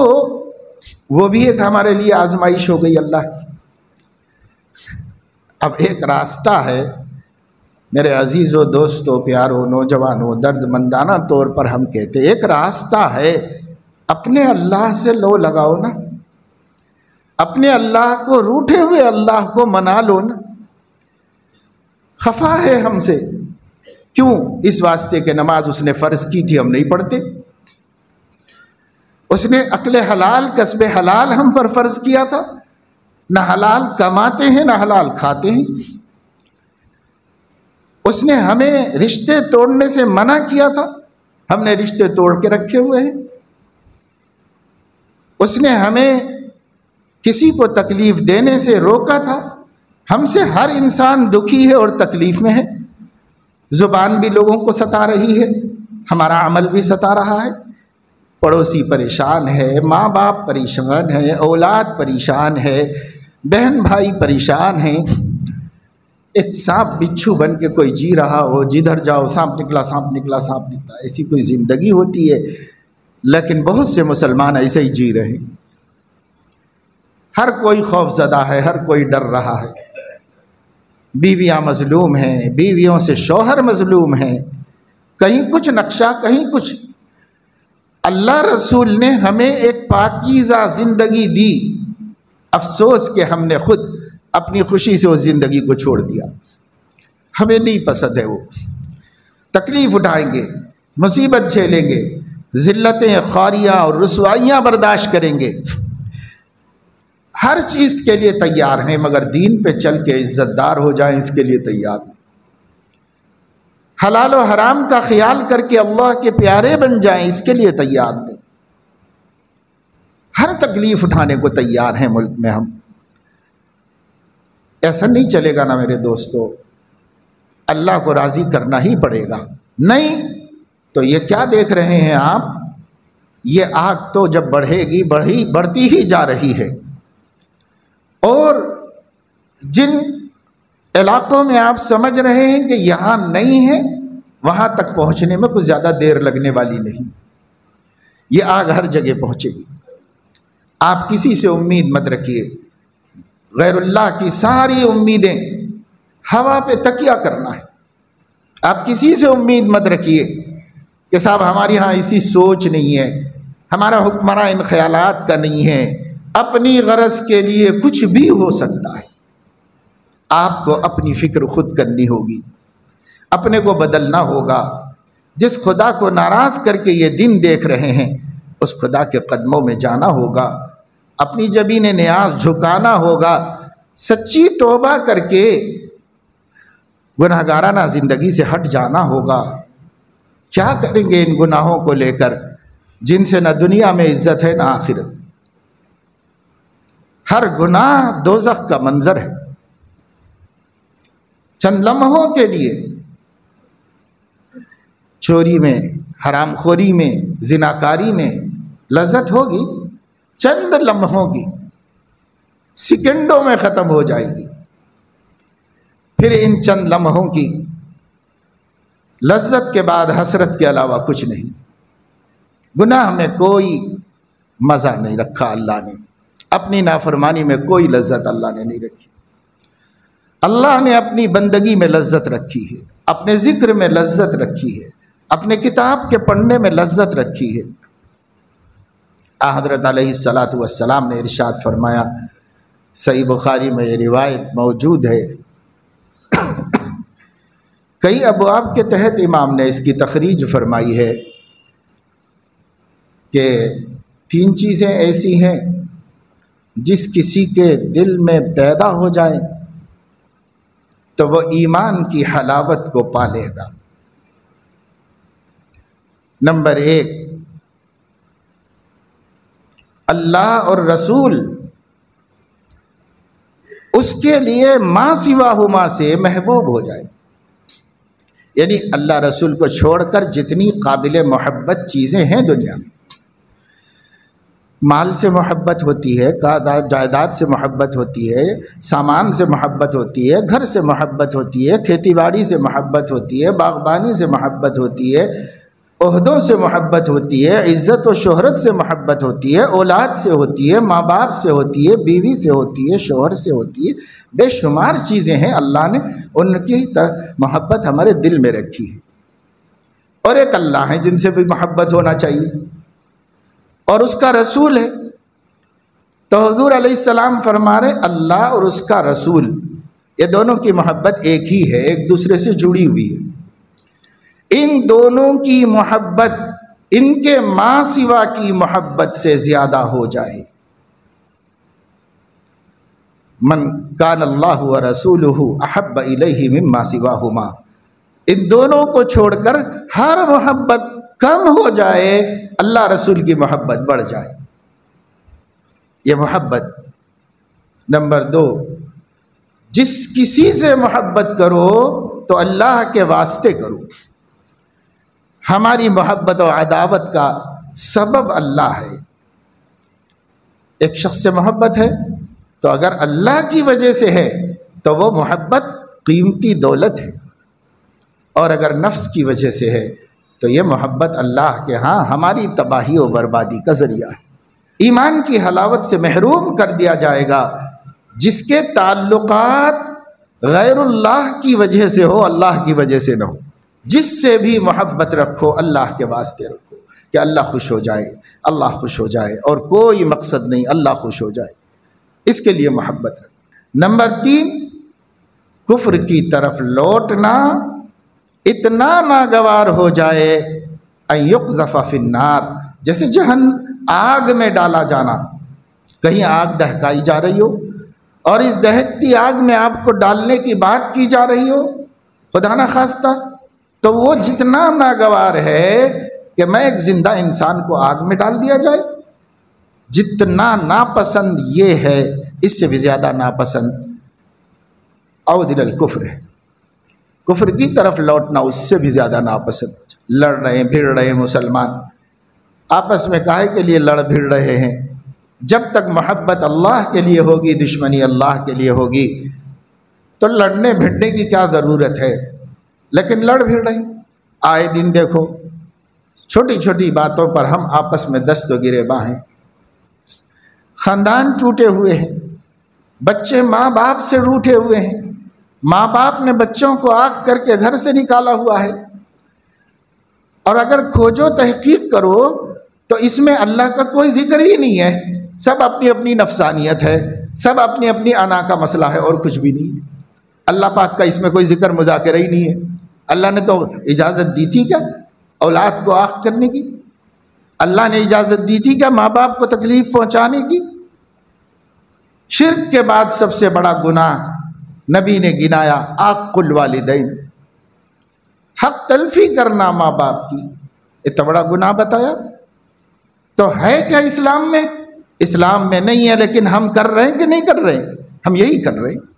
وہ بھی ایک ہمارے لیے آزمائش ہو گئی اللہ کی۔ اب ایک راستہ ہے میرے عزیزوں، دوستوں، پیاروں، نوجوانوں، درد مندانہ طور پر ہم کہتے ہیں ایک راستہ ہے، اپنے اللہ سے لو لگاؤ نا، اپنے اللہ کو، روٹھے ہوئے اللہ کو منا لو نا۔ خفا ہے ہم سے، کیوں؟ اس واسطے کہ نماز اس نے فرض کی تھی، ہم نہیں پڑھتے۔ اس نے عقل حلال، کسب حلال ہم پر فرض کیا تھا، نہ حلال کماتے ہیں نہ حلال کھاتے ہیں۔ اس نے ہمیں رشتے توڑنے سے منع کیا تھا، ہم نے رشتے توڑ کے رکھے ہوئے ہیں۔ اس نے ہمیں کسی کو تکلیف دینے سے روکا تھا، ہم سے ہر انسان دکھی ہے اور تکلیف میں ہے۔ زبان بھی لوگوں کو ستا رہی ہے، ہمارا عمل بھی ستا رہا ہے، پڑوسی پریشان ہے، ماں باپ پریشان ہے، اولاد پریشان ہے، بہن بھائی پریشان ہیں۔ ایک سانپ بچھو بن کے کوئی جی رہا ہو، جدھر جاؤ سانپ نکلا، سانپ نکلا، سانپ نکلا، ایسی کوئی زندگی ہوتی ہے؟ لیکن بہت سے مسلمان ایسے ہی جی رہے ہیں۔ ہر کوئی خوف زدہ ہے، ہر کوئی ڈر رہا ہے، بیویاں مظلوم ہیں، بیویوں سے شوہر مظلوم ہیں، کہیں کچھ نقشہ کہیں کچھ۔ اللہ رسول نے ہمیں ایک پاکیزہ زندگی دی، افسوس کہ ہم نے خود اپنی خوشی سے اس زندگی کو چھوڑ دیا۔ ہمیں نہیں پسند ہے وہ، تکلیف اٹھائیں گے، مصیبت جھیلیں گے، ذلتیں، خواریاں اور رسوائیاں برداشت کریں گے، ہر چیز کے لیے تیار ہیں، مگر دین پہ چل کے عزت دار ہو جائیں اس کے لیے تیار نہیں۔ حلال و حرام کا خیال کر کے اللہ کے پیارے بن جائیں اس کے لیے تیار نہیں۔ ہر تکلیف اٹھانے کو تیار ہیں ملک میں ہم۔ ایسا نہیں چلے گا نا میرے دوستو، اللہ کو راضی کرنا ہی پڑے گا، نہیں تو یہ کیا دیکھ رہے ہیں آپ؟ یہ آگ تو جب بڑھے گی بڑھتی ہی جا رہی ہے، اور جن علاقوں میں آپ سمجھ رہے ہیں کہ یہاں نہیں ہے، وہاں تک پہنچنے میں کچھ زیادہ دیر لگنے والی نہیں، یہ آگ ہر جگہ پہنچے گی۔ آپ کسی سے امید مت رکھیے، غیر اللہ کی ساری امیدیں ہوا پہ تکیہ کرنا ہے۔ آپ کسی سے امید مت رکھیے کہ صاحب ہماری ہاں ایسی سوچ نہیں ہے، ہمارا حکمراں ان خیالات کا نہیں ہے، اپنی غرض کے لیے کچھ بھی ہو سکتا ہے۔ آپ کو اپنی فکر خود کرنی ہوگی، اپنے کو بدلنا ہوگا۔ جس خدا کو ناراض کر کے یہ دن دیکھ رہے ہیں، اس خدا کے قدموں میں جانا ہوگا، اپنی جبین نیاز جھکانا ہوگا، سچی توبہ کر کے گناہگارانہ زندگی سے ہٹ جانا ہوگا۔ کیا کریں گے ان گناہوں کو لے کر جن سے نہ دنیا میں عزت ہے نہ آخرت؟ ہر گناہ دوزخ کا منظر ہے۔ چند لمحوں کے لیے چوری میں، حرام خوری میں، زناکاری میں لذت ہوگی، چند لمحوں کی، سیکنڈوں میں ختم ہو جائے گی۔ پھر ان چند لمحوں کی لذت کے بعد حسرت کے علاوہ کچھ نہیں۔ گناہ میں کوئی مزہ نہیں رکھا اللہ نے، اپنی نافرمانی میں کوئی لذت اللہ نے نہیں رکھی۔ اللہ نے اپنی بندگی میں لذت رکھی ہے، اپنے ذکر میں لذت رکھی ہے، اپنے کتاب کے پڑھنے میں لذت رکھی ہے۔ حضرت علیہ الصلاۃ والسلام نے ارشاد فرمایا، صحیح بخاری میں یہ روایت موجود ہے، کئی ابواب کے تحت امام نے اس کی تخریج فرمائی ہے کہ 3 چیزیں ایسی ہیں جس کسی کے دل میں پیدا ہو جائیں تو وہ ایمان کی حلاوت کو پالے گا۔ نمبر 1، اللہ اور رسول اس کے لیے ما سواہما سے محبوب ہو جائے، یعنی اللہ رسول کو چھوڑ کر جتنی قابل محبت چیزیں ہیں دنیا میں، مال سے محبت ہوتی ہے، جائیداد سے محبت ہوتی ہے، سامان سے محبت ہوتی ہے، گھر سے محبت ہوتی ہے، کھیتی باڑی سے محبت ہوتی ہے، باغبانی سے محبت ہوتی ہے، عہدوں سے محبت ہوتی ہے، عزت و شہرت سے محبت ہوتی ہے، اولاد سے ہوتی ہے، ماں باپ سے ہوتی ہے، بیوی سے ہوتی ہے، شوہر سے ہوتی ہے، بے شمار چیزیں ہیں اللہ نے ان کی محبت ہمارے دل میں رکھی ہے۔ اور ایک اللہ ہے جن سے بھی محبت ہونا چاہیے، اور اس کا رسول ہے۔ تو حضور علیہ السلام فرما رہے اللہ اور اس کا رسول یہ دونوں کی محبت ایک ہی ہے، ایک دوسرے سے جڑی ہوئی ہے۔ ان دونوں کی محبت ان کے ماں سوا کی محبت سے زیادہ ہو جائے، من کان اللہ ورسولہ احب الیہ مما سواہما، ان دونوں کو چھوڑ کر ہر محبت کم ہو جائے، اللہ رسول کی محبت بڑھ جائے۔ یہ محبت۔ نمبر 2، جس کسی سے محبت کرو تو اللہ کے واسطے کرو۔ ہماری محبت و عداوت کا سبب اللہ ہے۔ ایک شخص سے محبت ہے تو اگر اللہ کی وجہ سے ہے تو وہ محبت قیمتی دولت ہے، اور اگر نفس کی وجہ سے ہے تو یہ محبت اللہ کے ہاں ہماری تباہی و بربادی کا ذریعہ ہے۔ ایمان کی حلاوت سے محروم کر دیا جائے گا جس کے تعلقات غیر اللہ کی وجہ سے ہو، اللہ کی وجہ سے نہ ہو۔ جس سے بھی محبت رکھو اللہ کے واسطے رکھو کہ اللہ خوش ہو جائے، اللہ خوش ہو جائے، اور کوئی مقصد نہیں، اللہ خوش ہو جائے، اس کے لیے محبت رکھو۔ نمبر 3، کفر کی طرف لوٹنا اتنا ناگوار ہو جائے ان یقذف فی النار، جیسے آگ میں ڈالا جانا۔ کہیں آگ دہکائی جا رہی ہو اور اس دہکتی آگ میں آپ کو ڈالنے کی بات کی جا رہی ہو، خدا نہ خواستہ، تو وہ جتنا ناگوار ہے کہ میں ایک زندہ انسان کو آگ میں ڈال دیا جائے، جتنا ناپسند یہ ہے اس سے بھی زیادہ ناپسند عود الی الکفر ہے۔ کفر کی طرف لوٹنا اس سے بھی زیادہ ناپسند۔ لڑ رہے بھیڑ رہے مسلمان، آپس میں کاہے کے لیے لڑ بھیڑ رہے ہیں؟ جب تک محبت اللہ کے لیے ہوگی، دشمنی اللہ کے لیے ہوگی، تو لڑنے بھیڑنے کی کیا ضرورت ہے؟ لیکن لڑ بھیڑ رہے، آئے دن دیکھو چھوٹی چھوٹی باتوں پر ہم آپس میں دست و گریباں ہیں، خاندان ٹوٹے ہوئے ہیں، بچے ماں باپ سے روٹھے ہوئے ہیں، ماں باپ نے بچوں کو آنکھ کر کے گھر سے نکالا ہوا ہے، اور اگر کھوجو تحقیق کرو تو اس میں اللہ کا کوئی ذکر ہی نہیں ہے، سب اپنی اپنی نفسانیت ہے، سب اپنی اپنی انا کا مسئلہ ہے، اور کچھ بھی نہیں۔ اللہ پاک کا اس میں کوئی ذکر مذاکرہ ہی نہیں ہے۔ اللہ نے تو اجازت دی تھی کیا اولاد کو آنکھ کرنے کی؟ اللہ نے اجازت دی تھی کیا ماں باپ کو تکلیف پہنچانے کی؟ شرک کے بعد سب سے بڑا گناہ نبی نے گنایا عاق الوالدین، حق تلفی کرنا ماں باپ کی، اتنا بڑا گناہ بتایا۔ تو ہے کیا اسلام میں؟ اسلام میں نہیں ہے، لیکن ہم کر رہے ہیں کہ نہیں کر رہے ہیں؟ ہم یہی کر رہے ہیں۔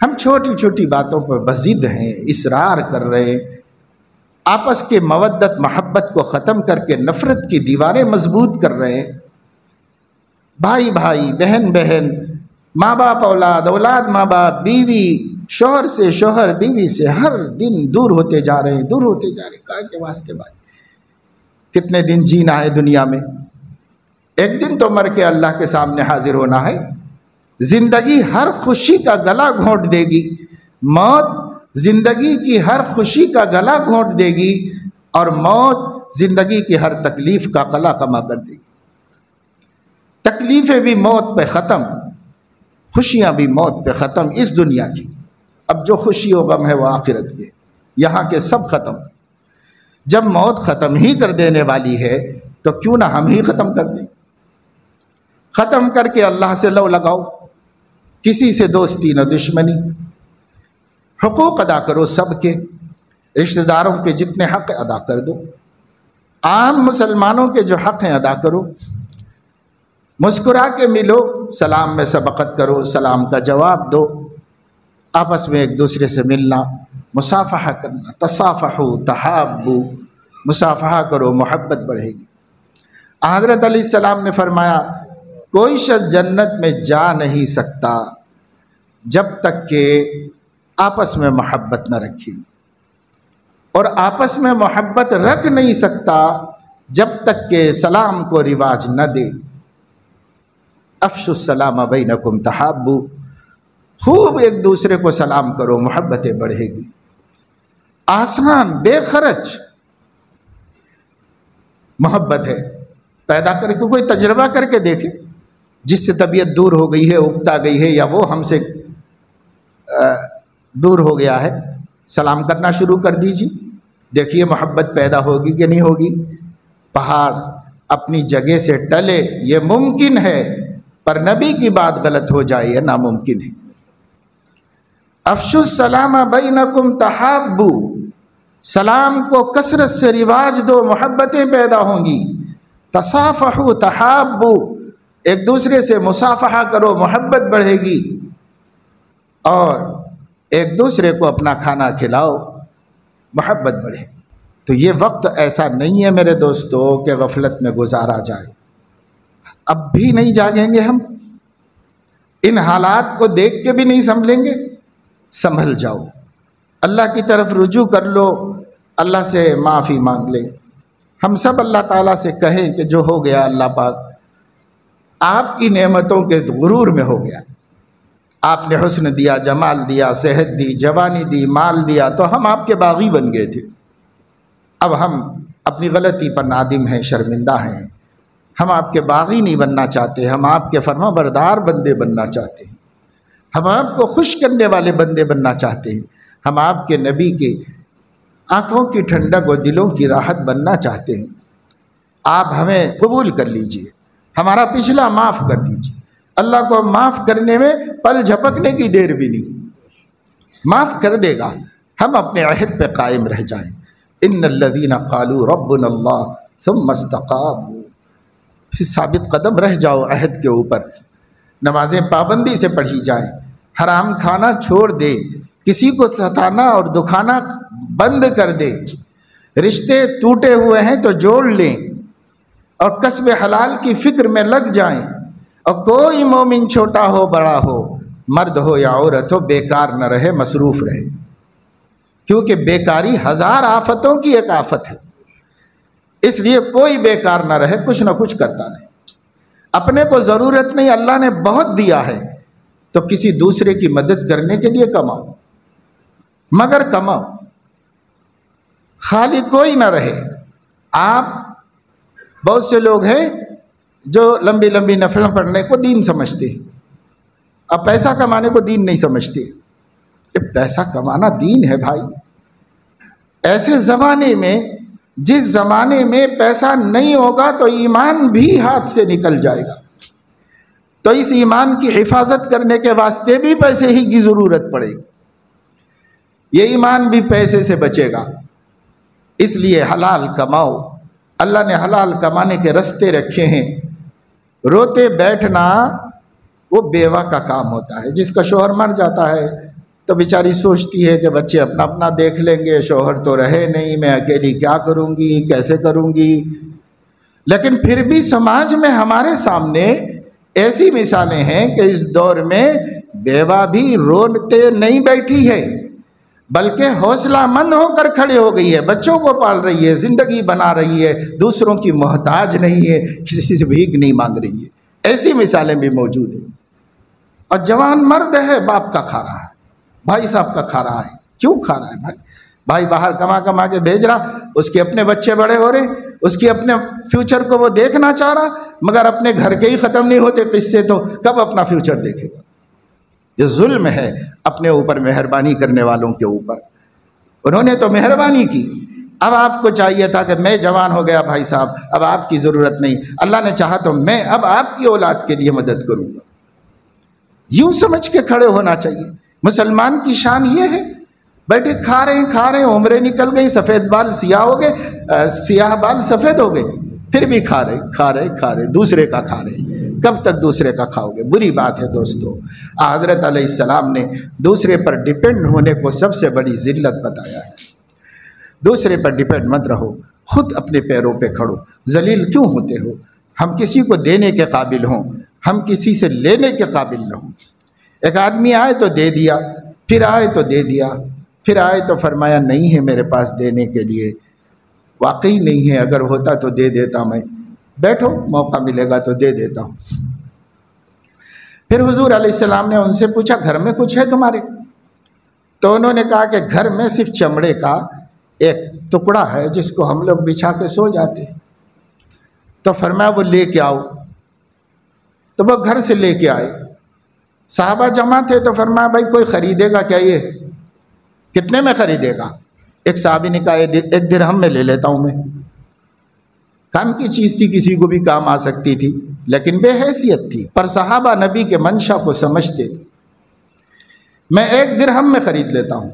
ہم چھوٹی چھوٹی باتوں پر بضد ہیں، اصرار کر رہے ہیں، آپس کے مودت محبت کو ختم کر کے نفرت کی دیواریں مضبوط کر رہے ہیں۔ بھائی بھائی، بہن بہن، ماں باپ اولاد، اولاد ماں باپ، بیوی شوہر سے، شوہر بیوی سے ہر دن دور ہوتے جا رہے ہیں، دور ہوتے جا رہے ہیں۔ کائے کے واسطے بھائی؟ کتنے دن جینا ہے دنیا میں؟ ایک دن تو مر کے اللہ کے سامنے حاضر ہونا ہے۔ زندگی ہر خوشی کا گلا گھونٹ دے گی، موت زندگی کی ہر خوشی کا گلا گھونٹ دے گی، اور موت زندگی کی ہر تکلیف کا قلع کما کر دے گی۔ تکلیفیں بھی موت پہ ختم، خوشیاں بھی موت پہ ختم اس دنیا کی۔ اب جو خوشی و غم ہے وہ آخرت کے، یہاں کے سب ختم۔ جب موت ختم ہی کر دینے والی ہے تو کیوں نہ ہم ہی ختم کر دیں؟ ختم کر کے اللہ سے لو لگاؤ، کسی سے دوستی نہ دشمنی، حقوق ادا کرو سب کے، رشتہ داروں کے جتنے حق ادا کر دو، عام مسلمانوں کے جو حق ہیں ادا کرو، مسکرا کے ملو، سلام میں سبقت کرو، سلام کا جواب دو، آپس میں ایک دوسرے سے ملنا، مصافحہ کرنا، تصافحوا تحابوا، مصافحہ کرو، محبت بڑھے گی۔ حضرت علیہ السلام نے فرمایا کوئی شخص جنت میں جا نہیں سکتا جب تک کہ آپس میں محبت نہ رکھی، اور آپس میں محبت رکھ نہیں سکتا جب تک کہ سلام کو رواج نہ دے۔ افشوا السلام بینکم تحابوا، خوب ایک دوسرے کو سلام کرو، محبتیں بڑھے گی۔ آسان، بے خرچ محبت ہے، پیدا کر کے کوئی تجربہ کر کے دیکھے، جس سے طبیعت دور ہو گئی ہے، اکتا گئی ہے، یا وہ ہم سے دور ہو گیا ہے، سلام کرنا شروع کر دیجیے، دیکھیے محبت پیدا ہوگی کہ نہیں ہوگی۔ پہاڑ اپنی جگہ سے ٹلے یہ ممکن ہے، پر نبی کی بات غلط ہو جائے یہ ناممکن ہے۔ افشوا السلام بینکم تحابوا، سلام کو کثرت سے رواج دو، محبتیں پیدا ہوں گی۔ تصافحوا تحابوا، ایک دوسرے سے مصافحہ کرو، محبت بڑھے گی۔ اور ایک دوسرے کو اپنا کھانا کھلاؤ، محبت بڑھے گی۔ تو یہ وقت ایسا نہیں ہے میرے دوستو کہ غفلت میں گزارا جائے۔ اب بھی نہیں جاگیں گے ہم، ان حالات کو دیکھ کے بھی نہیں سنبھلیں گے۔ سنبھل جاؤ، اللہ کی طرف رجوع کر لو، اللہ سے معافی مانگ لے۔ ہم سب اللہ تعالیٰ سے کہیں کہ جو ہو گیا اللہ پاک آپ کی نعمتوں کے غرور میں ہو گیا، آپ نے حسن دیا، جمال دیا، صحت دی، جوانی دی، مال دیا، تو ہم آپ کے باغی بن گئے تھے۔ اب ہم اپنی غلطی پر نادم ہیں، شرمندہ ہیں۔ ہم آپ کے باغی نہیں بننا چاہتے، ہم آپ کے فرما بردار بندے بننا چاہتے ہیں، ہم آپ کو خوش کرنے والے بندے بننا چاہتے ہیں، ہم آپ کے نبی کے آنکھوں کی ٹھنڈک اور دلوں کی راحت بننا چاہتے ہیں۔ آپ ہمیں قبول کر لیجئے، ہمارا پچھلا معاف کر دیجئے۔ اللہ کو معاف کرنے میں پل جھپکنے کی دیر بھی نہیں، معاف کر دے گا، ہم اپنے عہد پہ قائم رہ جائیں۔ ان الذین قالوا ربنا اللہ ثم استقاموا، ثابت قدم رہ جاؤ عہد کے اوپر، نمازیں پابندی سے پڑھی جائیں، حرام کھانا چھوڑ دے، کسی کو ستانا اور دکھانا بند کر دے، رشتے ٹوٹے ہوئے ہیں تو جوڑ لیں، اور کسب حلال کی فکر میں لگ جائیں، اور کوئی مومن چھوٹا ہو بڑا ہو، مرد ہو یا عورت ہو، بیکار نہ رہے، مصروف رہے، کیونکہ بیکاری ہزار آفتوں کی ایک آفت ہے۔ اس لیے کوئی بیکار نہ رہے، کچھ نہ کچھ کرتا رہے۔ اپنے کو ضرورت نہیں، اللہ نے بہت دیا ہے، تو کسی دوسرے کی مدد کرنے کے لیے کماؤ، مگر کماؤ، خالی کوئی نہ رہے۔ آپ بہت سے لوگ ہیں جو لمبی لمبی نفلیں پڑھنے کو دین سمجھتے ہیں، اب پیسہ کمانے کو دین نہیں سمجھتے۔ پیسہ کمانا دین ہے بھائی۔ ایسے زمانے میں، جس زمانے میں پیسہ نہیں ہوگا تو ایمان بھی ہاتھ سے نکل جائے گا، تو اس ایمان کی حفاظت کرنے کے واسطے بھی پیسے ہی کی ضرورت پڑے گی، یہ ایمان بھی پیسے سے بچے گا۔ اس لیے حلال کماؤ، اللہ نے حلال کمانے کے رستے رکھے ہیں۔ روتے بیٹھنا وہ بیوہ کا کام ہوتا ہے، جس کا شوہر مر جاتا ہے تو بیچاری سوچتی ہے کہ بچے اپنا اپنا دیکھ لیں گے، شوہر تو رہے نہیں، میں اکیلی کیا کروں گی، کیسے کروں گی۔ لیکن پھر بھی سماج میں ہمارے سامنے ایسی مثالیں ہیں کہ اس دور میں بیوہ بھی روتے نہیں بیٹھی ہے، بلکہ حوصلہ مند ہو کر کھڑے ہو گئی ہے، بچوں کو پال رہی ہے، زندگی بنا رہی ہے، دوسروں کی محتاج نہیں ہے، کسی سے بھیک نہیں مانگ رہی ہے۔ ایسی مثالیں بھی موجود ہیں۔ اور جوان مرد ہے، باپ کا کھا رہا ہے، بھائی صاحب کا کھا رہا ہے۔ کیوں کھا رہا ہے بھائی باہر کما کما کے بھیج رہا، اس کے اپنے بچے بڑے ہو رہے، اس کے اپنے فیوچر کو وہ دیکھنا چاہ رہا، مگر اپنے گھر کے ہی ختم نہیں ہوتے قصے، تو کب اپنا فیوچر دیکھے گا؟ یہ ظلم ہے اپنے اوپر مہربانی کرنے والوں کے اوپر۔ انہوں نے تو مہربانی کی، اب آپ کو چاہیے تھا کہ میں جوان ہو گیا بھائی صاحب، اب آپ کی ضرورت نہیں، اللہ نے چاہا تو میں اب آپ کی اولاد کے لیے مدد کروں گا۔ یوں سمجھ کے کھڑے ہونا چاہیے۔ مسلمان کی شان یہ ہے، بیٹھے کھا رہے ہیں، عمریں نکل گئی، سفید بال سیاہ ہو گئے، سیاہ بال سفید ہو گئے، پھر بھی کھا رہے، دوسرے کا کھا رہے۔ کب تک دوسرے کا کھاؤ گے؟ بری بات ہے دوستو۔ حضرت علیہ السلام نے دوسرے پر ڈیپینڈ ہونے کو سب سے بڑی ذلت بتایا ہے۔ دوسرے پر ڈیپینڈ مت رہو، خود اپنے پیروں پہ کھڑو۔ ذلیل کیوں ہوتے ہو؟ ہم کسی کو دینے کے قابل ہوں، ہم کسی سے لینے کے قابل نہ ہوں۔ ایک آدمی آئے تو دے دیا، پھر آئے تو دے دیا، پھر آئے تو فرمایا نہیں ہے میرے پاس دینے کے لیے، واقعی نہیں ہے، اگر ہوتا تو دے دیتا میں، بیٹھو موقع ملے گا تو دے دیتا ہوں۔ پھر حضور علیہ السلام نے ان سے پوچھا گھر میں کچھ ہے تمہارے؟ تو انہوں نے کہا کہ گھر میں صرف چمڑے کا ایک ٹکڑا ہے جس کو ہم لوگ بچھا کے سو جاتے۔ تو فرمایا وہ لے کے آؤ، تو وہ گھر سے لے کے آئے۔ صحابہ جمع تھے تو فرمایا بھائی کوئی خریدے گا کیا؟ یہ کتنے میں خریدے گا؟ ایک صحابی نے کہا 1 درہم میں لے لیتا ہوں میں۔ کام کی چیز تھی، کسی کو بھی کام آ سکتی تھی، لیکن بے حیثیت تھی، پر صحابہ نبی کے منشا کو سمجھتے، میں 1 درہم میں خرید لیتا ہوں،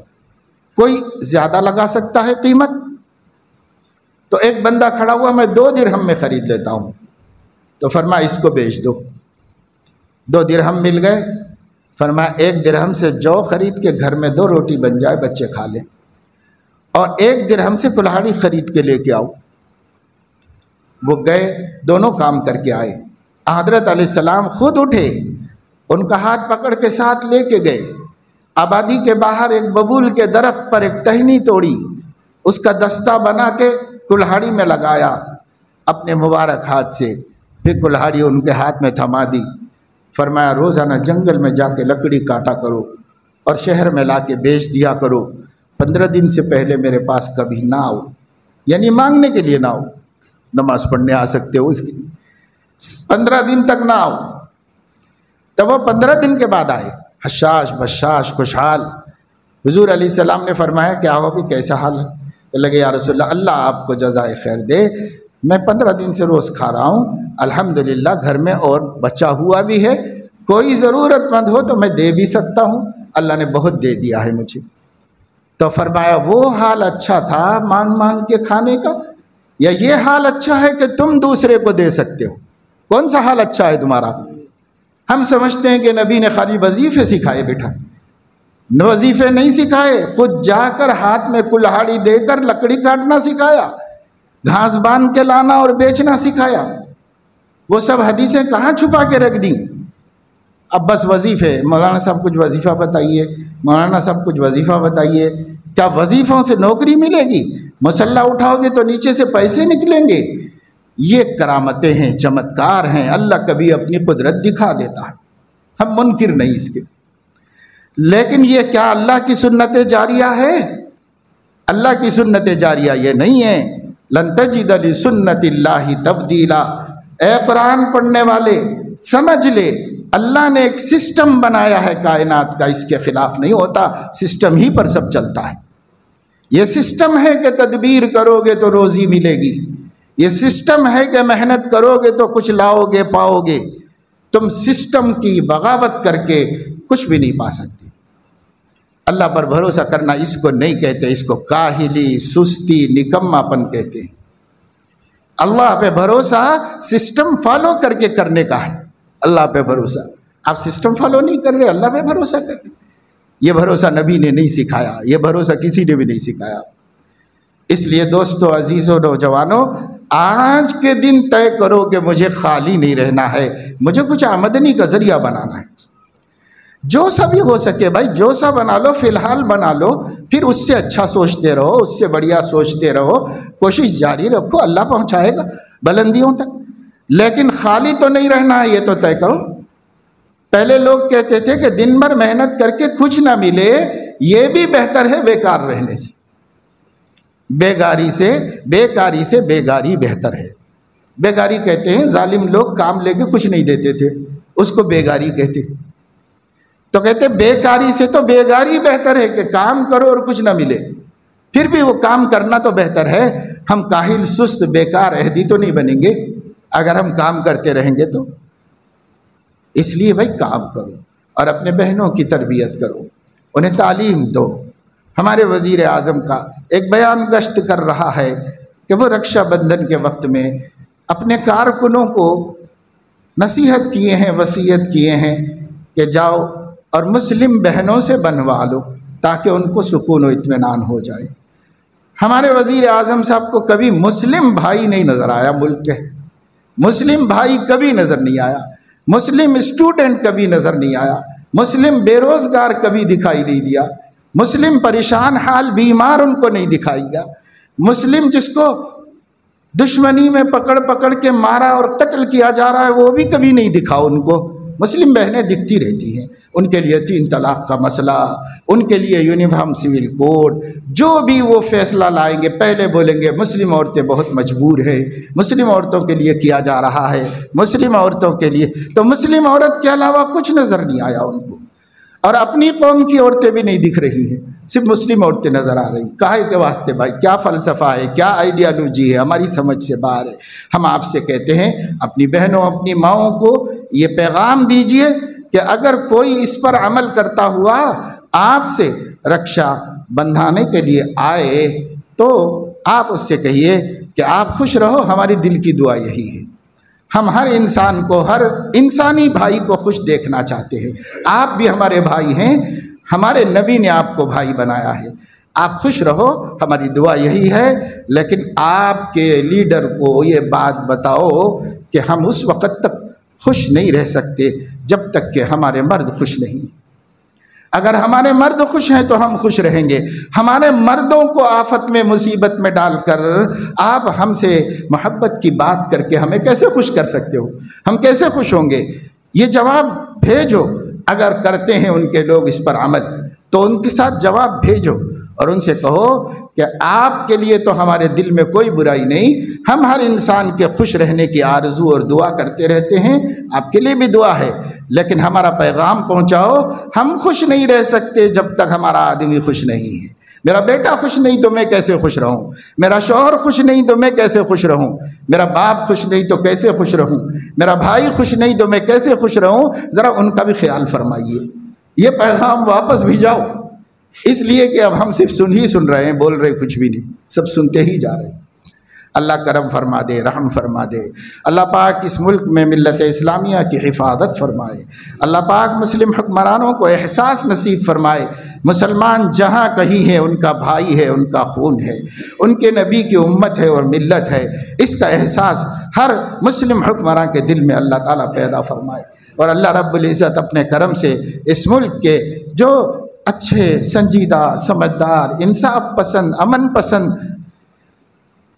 کوئی زیادہ لگا سکتا ہے قیمت؟ تو ایک بندہ کھڑا ہوا، میں 2 درہم میں خرید لیتا ہوں۔ تو فرمایا اس کو بیچ دو۔ 2 درہم مل گئے۔ فرمایا 1 درہم سے جو خرید کے گھر میں 2 روٹی بن جائے، بچے کھا لیں، اور 1 درہم سے کلہاڑی خرید کے لے کے آؤ۔ وہ گئے، دونوں کام کر کے آئے۔ حضرت علیہ السلام خود اٹھے، ان کا ہاتھ پکڑ کے ساتھ لے کے گئے۔ آبادی کے باہر ایک ببول کے درخت پر ایک ٹہنی توڑی، اس کا دستہ بنا کے کلہاڑی میں لگایا اپنے مبارک ہاتھ سے، پھر کلہاڑی ان کے ہاتھ میں تھما دی۔ فرمایا روزانہ جنگل میں جا کے لکڑی کاٹا کرو اور شہر میں لا کے بیچ دیا کرو، 15 دن سے پہلے میرے پاس کبھی نہ آؤ، یعنی مانگنے کے لیے نہ آؤ، نماز پڑھنے آ سکتے ہو اس کے لیے، 15 دن تک نہ آؤ۔ تب وہ 15 دن کے بعد آئے، حشاش بشاش خوشحال۔ حضور علیہ السلام نے فرمایا کیا ہو بھی، کیسا حال ہے؟ تو لگے یا رسول اللہ، اللہ آپ کو جزائے خیر دے، میں 15 دن سے روز کھا رہا ہوں، الحمدللہ گھر میں اور بچا ہوا بھی ہے، کوئی ضرورت مند ہو تو میں دے بھی سکتا ہوں، اللہ نے بہت دے دیا ہے مجھے۔ تو فرمایا وہ حال اچھا تھا مانگ مانگ کے کھانے کا، یا یہ حال اچھا ہے کہ تم دوسرے کو دے سکتے ہو؟ کون سا حال اچھا ہے تمہارا؟ ہم سمجھتے ہیں کہ نبی نے خالی وظیفے سکھائے، بیٹھا وظیفے نہیں سکھائے، خود جا کر ہاتھ میں کلہاڑی دے کر لکڑی کاٹنا سکھایا، گھاس باندھ کے لانا اور بیچنا سکھایا۔ وہ سب حدیثیں کہاں چھپا کے رکھ دیں؟ اب بس وظیفے، مولانا صاحب کچھ وظیفہ بتائیے، مولانا صاحب کچھ وظیفہ بتائیے۔ کیا وظیفوں سے نوکری ملے گی؟ مسلح اٹھاؤ گے تو نیچے سے پیسے نکلیں گے؟ یہ کرامتیں ہیں، چمتکار ہیں، اللہ کبھی اپنی قدرت دکھا دیتا ہے، ہم منکر نہیں اس کے، لیکن یہ کیا اللہ کی سنت جاریہ ہے؟ اللہ کی سنت جاریہ یہ نہیں ہے۔ لن تجد لسنت اللہ تبدیلا۔ اے قرآن پڑھنے والے سمجھ لے، اللہ نے ایک سسٹم بنایا ہے کائنات کا، اس کے خلاف نہیں ہوتا، سسٹم ہی پر سب چلتا ہے۔ یہ سسٹم ہے کہ تدبیر کرو گے تو روزی ملے گی، یہ سسٹم ہے کہ محنت کرو گے تو کچھ لاؤ گے پاؤ گے، تم سسٹم کی بغاوت کر کے کچھ بھی نہیں پا سکتے۔ اللہ پر بھروسہ کرنا اس کو نہیں کہتے، اس کو کاہلی، سستی، نکماپن کہتے ہیں۔ اللہ پہ بھروسہ سسٹم فالو کر کے کرنے کا ہے۔ اللہ پہ بھروسہ، آپ سسٹم فالو نہیں کر رہے، اللہ پہ بھروسہ کر رہے، یہ بھروسہ نبی نے نہیں سکھایا، یہ بھروسہ کسی نے بھی نہیں سکھایا۔ اس لیے دوستو، عزیزو، نوجوانوں، آج کے دن طے کرو کہ مجھے خالی نہیں رہنا ہے، مجھے کچھ آمدنی کا ذریعہ بنانا ہے۔ جو سا بھی ہو سکے بھائی، جو سا بنا لو، فی الحال بنا لو، پھر اس سے اچھا سوچتے رہو، اس سے بڑھیا سوچتے رہو، کوشش جاری رکھو، اللہ پہنچائے گا بلندیوں تک، لیکن خالی تو نہیں رہنا ہے، یہ تو طے کرو۔ پہلے لوگ کہتے تھے کہ دن بھر محنت کر کے کچھ نہ ملے، یہ بھی بہتر ہے بیکار رہنے سے، بیکاری سے بیگاری بہتر ہے۔ بیگاری کہتے ہیں، ظالم لوگ کام لے کے کچھ نہیں دیتے تھے، اس کو بیگاری کہتے، تو کہتے بیکاری سے تو بیگاری بہتر ہے کہ کام کرو اور کچھ نہ ملے، پھر بھی وہ کام کرنا تو بہتر ہے۔ ہم کاہل، سست، بیکار عہدی تو نہیں بنیں گے اگر ہم کام کرتے رہیں گے تو۔ اس لیے بھائی کام کرو اور اپنے بہنوں کی تربیت کرو، انہیں تعلیم دو۔ ہمارے وزیر اعظم کا ایک بیان گشت کر رہا ہے کہ وہ رکشا بندھن کے وقت میں اپنے کارکنوں کو نصیحت کیے ہیں، وصیت کیے ہیں کہ جاؤ اور مسلم بہنوں سے بنوا لو تاکہ ان کو سکون و اطمینان ہو جائے۔ ہمارے وزیر اعظم صاحب کو کبھی مسلم بھائی نہیں نظر آیا، ملک کے مسلم بھائی کبھی نظر نہیں آیا، مسلم اسٹوڈنٹ کبھی نظر نہیں آیا، مسلم بے روزگار کبھی دکھائی نہیں دیا۔ مسلم پریشان حال بیمار ان کو نہیں دکھائے گا، مسلم جس کو دشمنی میں پکڑ پکڑ کے مارا اور قتل کیا جا رہا ہے وہ بھی کبھی نہیں دکھاؤ ان کو۔ مسلم بہنیں دکھتی رہتی ہیں، ان کے لیے 3 طلاق کا مسئلہ، ان کے لیے یونیفارم سول کوڈ، جو بھی وہ فیصلہ لائیں گے پہلے بولیں گے مسلم عورتیں بہت مجبور ہیں، مسلم عورتوں کے لیے کیا جا رہا ہے، مسلم عورتوں کے لیے۔ تو مسلم عورت کے علاوہ کچھ نظر نہیں آیا ان کو، اور اپنی قوم کی عورتیں بھی نہیں دکھ رہی ہیں، صرف مسلم عورتیں نظر آ رہی۔ کاہے کے واسطے بھائی؟ کیا فلسفہ ہے، کیا آئیڈیالوجی ہے، ہماری سمجھ سے باہر ہے۔ ہم آپ سے کہتے ہیں اپنی بہنوں اپنی ماؤں کو یہ پیغام دیجئے کہ اگر کوئی اس پر عمل کرتا ہوا آپ سے رکشا بندھانے کے لیے آئے تو آپ اس سے کہیے کہ آپ خوش رہو، ہماری دل کی دعا یہی ہے۔ ہم ہر انسان کو، ہر انسانی بھائی کو خوش دیکھنا چاہتے ہیں۔ آپ بھی ہمارے بھائی ہیں، ہمارے نبی نے آپ کو بھائی بنایا ہے، آپ خوش رہو، ہماری دعا یہی ہے۔ لیکن آپ کے لیڈر کو یہ بات بتاؤ کہ ہم اس وقت تک خوش نہیں رہ سکتے جب تک کہ ہمارے مرد خوش نہیں۔ اگر ہمارے مرد خوش ہیں تو ہم خوش رہیں گے۔ ہمارے مردوں کو آفت میں مصیبت میں ڈال کر آپ ہم سے محبت کی بات کر کے ہمیں کیسے خوش کر سکتے ہو؟ ہم کیسے خوش ہوں گے؟ یہ جواب بھیجو۔ اگر کرتے ہیں ان کے لوگ اس پر عمل تو ان کے ساتھ جواب بھیجو اور ان سے کہو کہ آپ کے لیے تو ہمارے دل میں کوئی برائی نہیں، ہم ہر انسان کے خوش رہنے کی آرزو اور دعا کرتے رہتے ہیں، آپ کے لیے بھی دعا ہے، لیکن ہمارا پیغام پہنچاؤ۔ ہم خوش نہیں رہ سکتے جب تک ہمارا آدمی خوش نہیں ہے۔ میرا بیٹا خوش نہیں تو میں کیسے خوش رہوں؟ میرا شوہر خوش نہیں تو میں کیسے خوش رہوں؟ میرا باپ خوش نہیں تو کیسے خوش رہوں؟ میرا بھائی خوش نہیں تو میں کیسے خوش رہوں؟ ذرا ان کا بھی خیال فرمائیے۔ یہ پیغام واپس بھیجاؤ، اس لیے کہ اب ہم صرف سن رہے ہیں، بول رہے کچھ بھی نہیں، سب سنتے ہی جا رہے ہیں۔ اللہ کرم فرما دے، رحم فرما دے۔ اللہ پاک اس ملک میں ملت اسلامیہ کی حفاظت فرمائے۔ اللہ پاک مسلم حکمرانوں کو احساس نصیب فرمائے۔ مسلمان جہاں کہیں ہیں ان کا بھائی ہے، ان کا خون ہے، ان کے نبی کی امت ہے اور ملت ہے، اس کا احساس ہر مسلم حکمراں کے دل میں اللہ تعالیٰ پیدا فرمائے۔ اور اللہ رب العزت اپنے کرم سے اس ملک کے جو اچھے، سنجیدہ، سمجھدار، انصاف پسند، امن پسند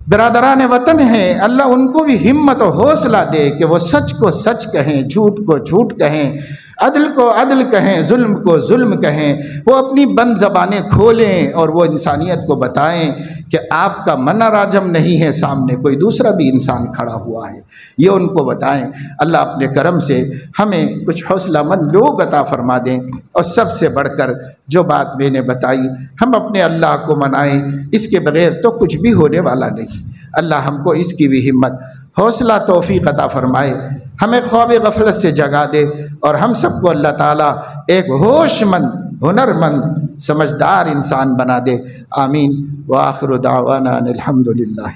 برادران وطن ہیں، اللہ ان کو بھی ہمت و حوصلہ دے کہ وہ سچ کو سچ کہیں، جھوٹ کو جھوٹ کہیں، عدل کو عدل کہیں، ظلم کو ظلم کہیں۔ وہ اپنی بند زبانیں کھولیں اور وہ انسانیت کو بتائیں کہ آپ کا منع راجم نہیں ہے، سامنے کوئی دوسرا بھی انسان کھڑا ہوا ہے، یہ ان کو بتائیں۔ اللہ اپنے کرم سے ہمیں کچھ حوصلہ مند لوگ عطا فرما دیں، اور سب سے بڑھ کر جو بات میں نے بتائی ہم اپنے اللہ کو منائیں، اس کے بغیر تو کچھ بھی ہونے والا نہیں۔ اللہ ہم کو اس کی بھی ہمت، حوصلہ، توفیق عطا فرمائے، ہمیں خواب غفلت سے جگا دے، اور ہم سب کو اللہ تعالیٰ ایک ہوش مند، ہنر مند، سمجھدار انسان بنا دے۔ آمین۔ وآخر دعوانا الحمد للہ۔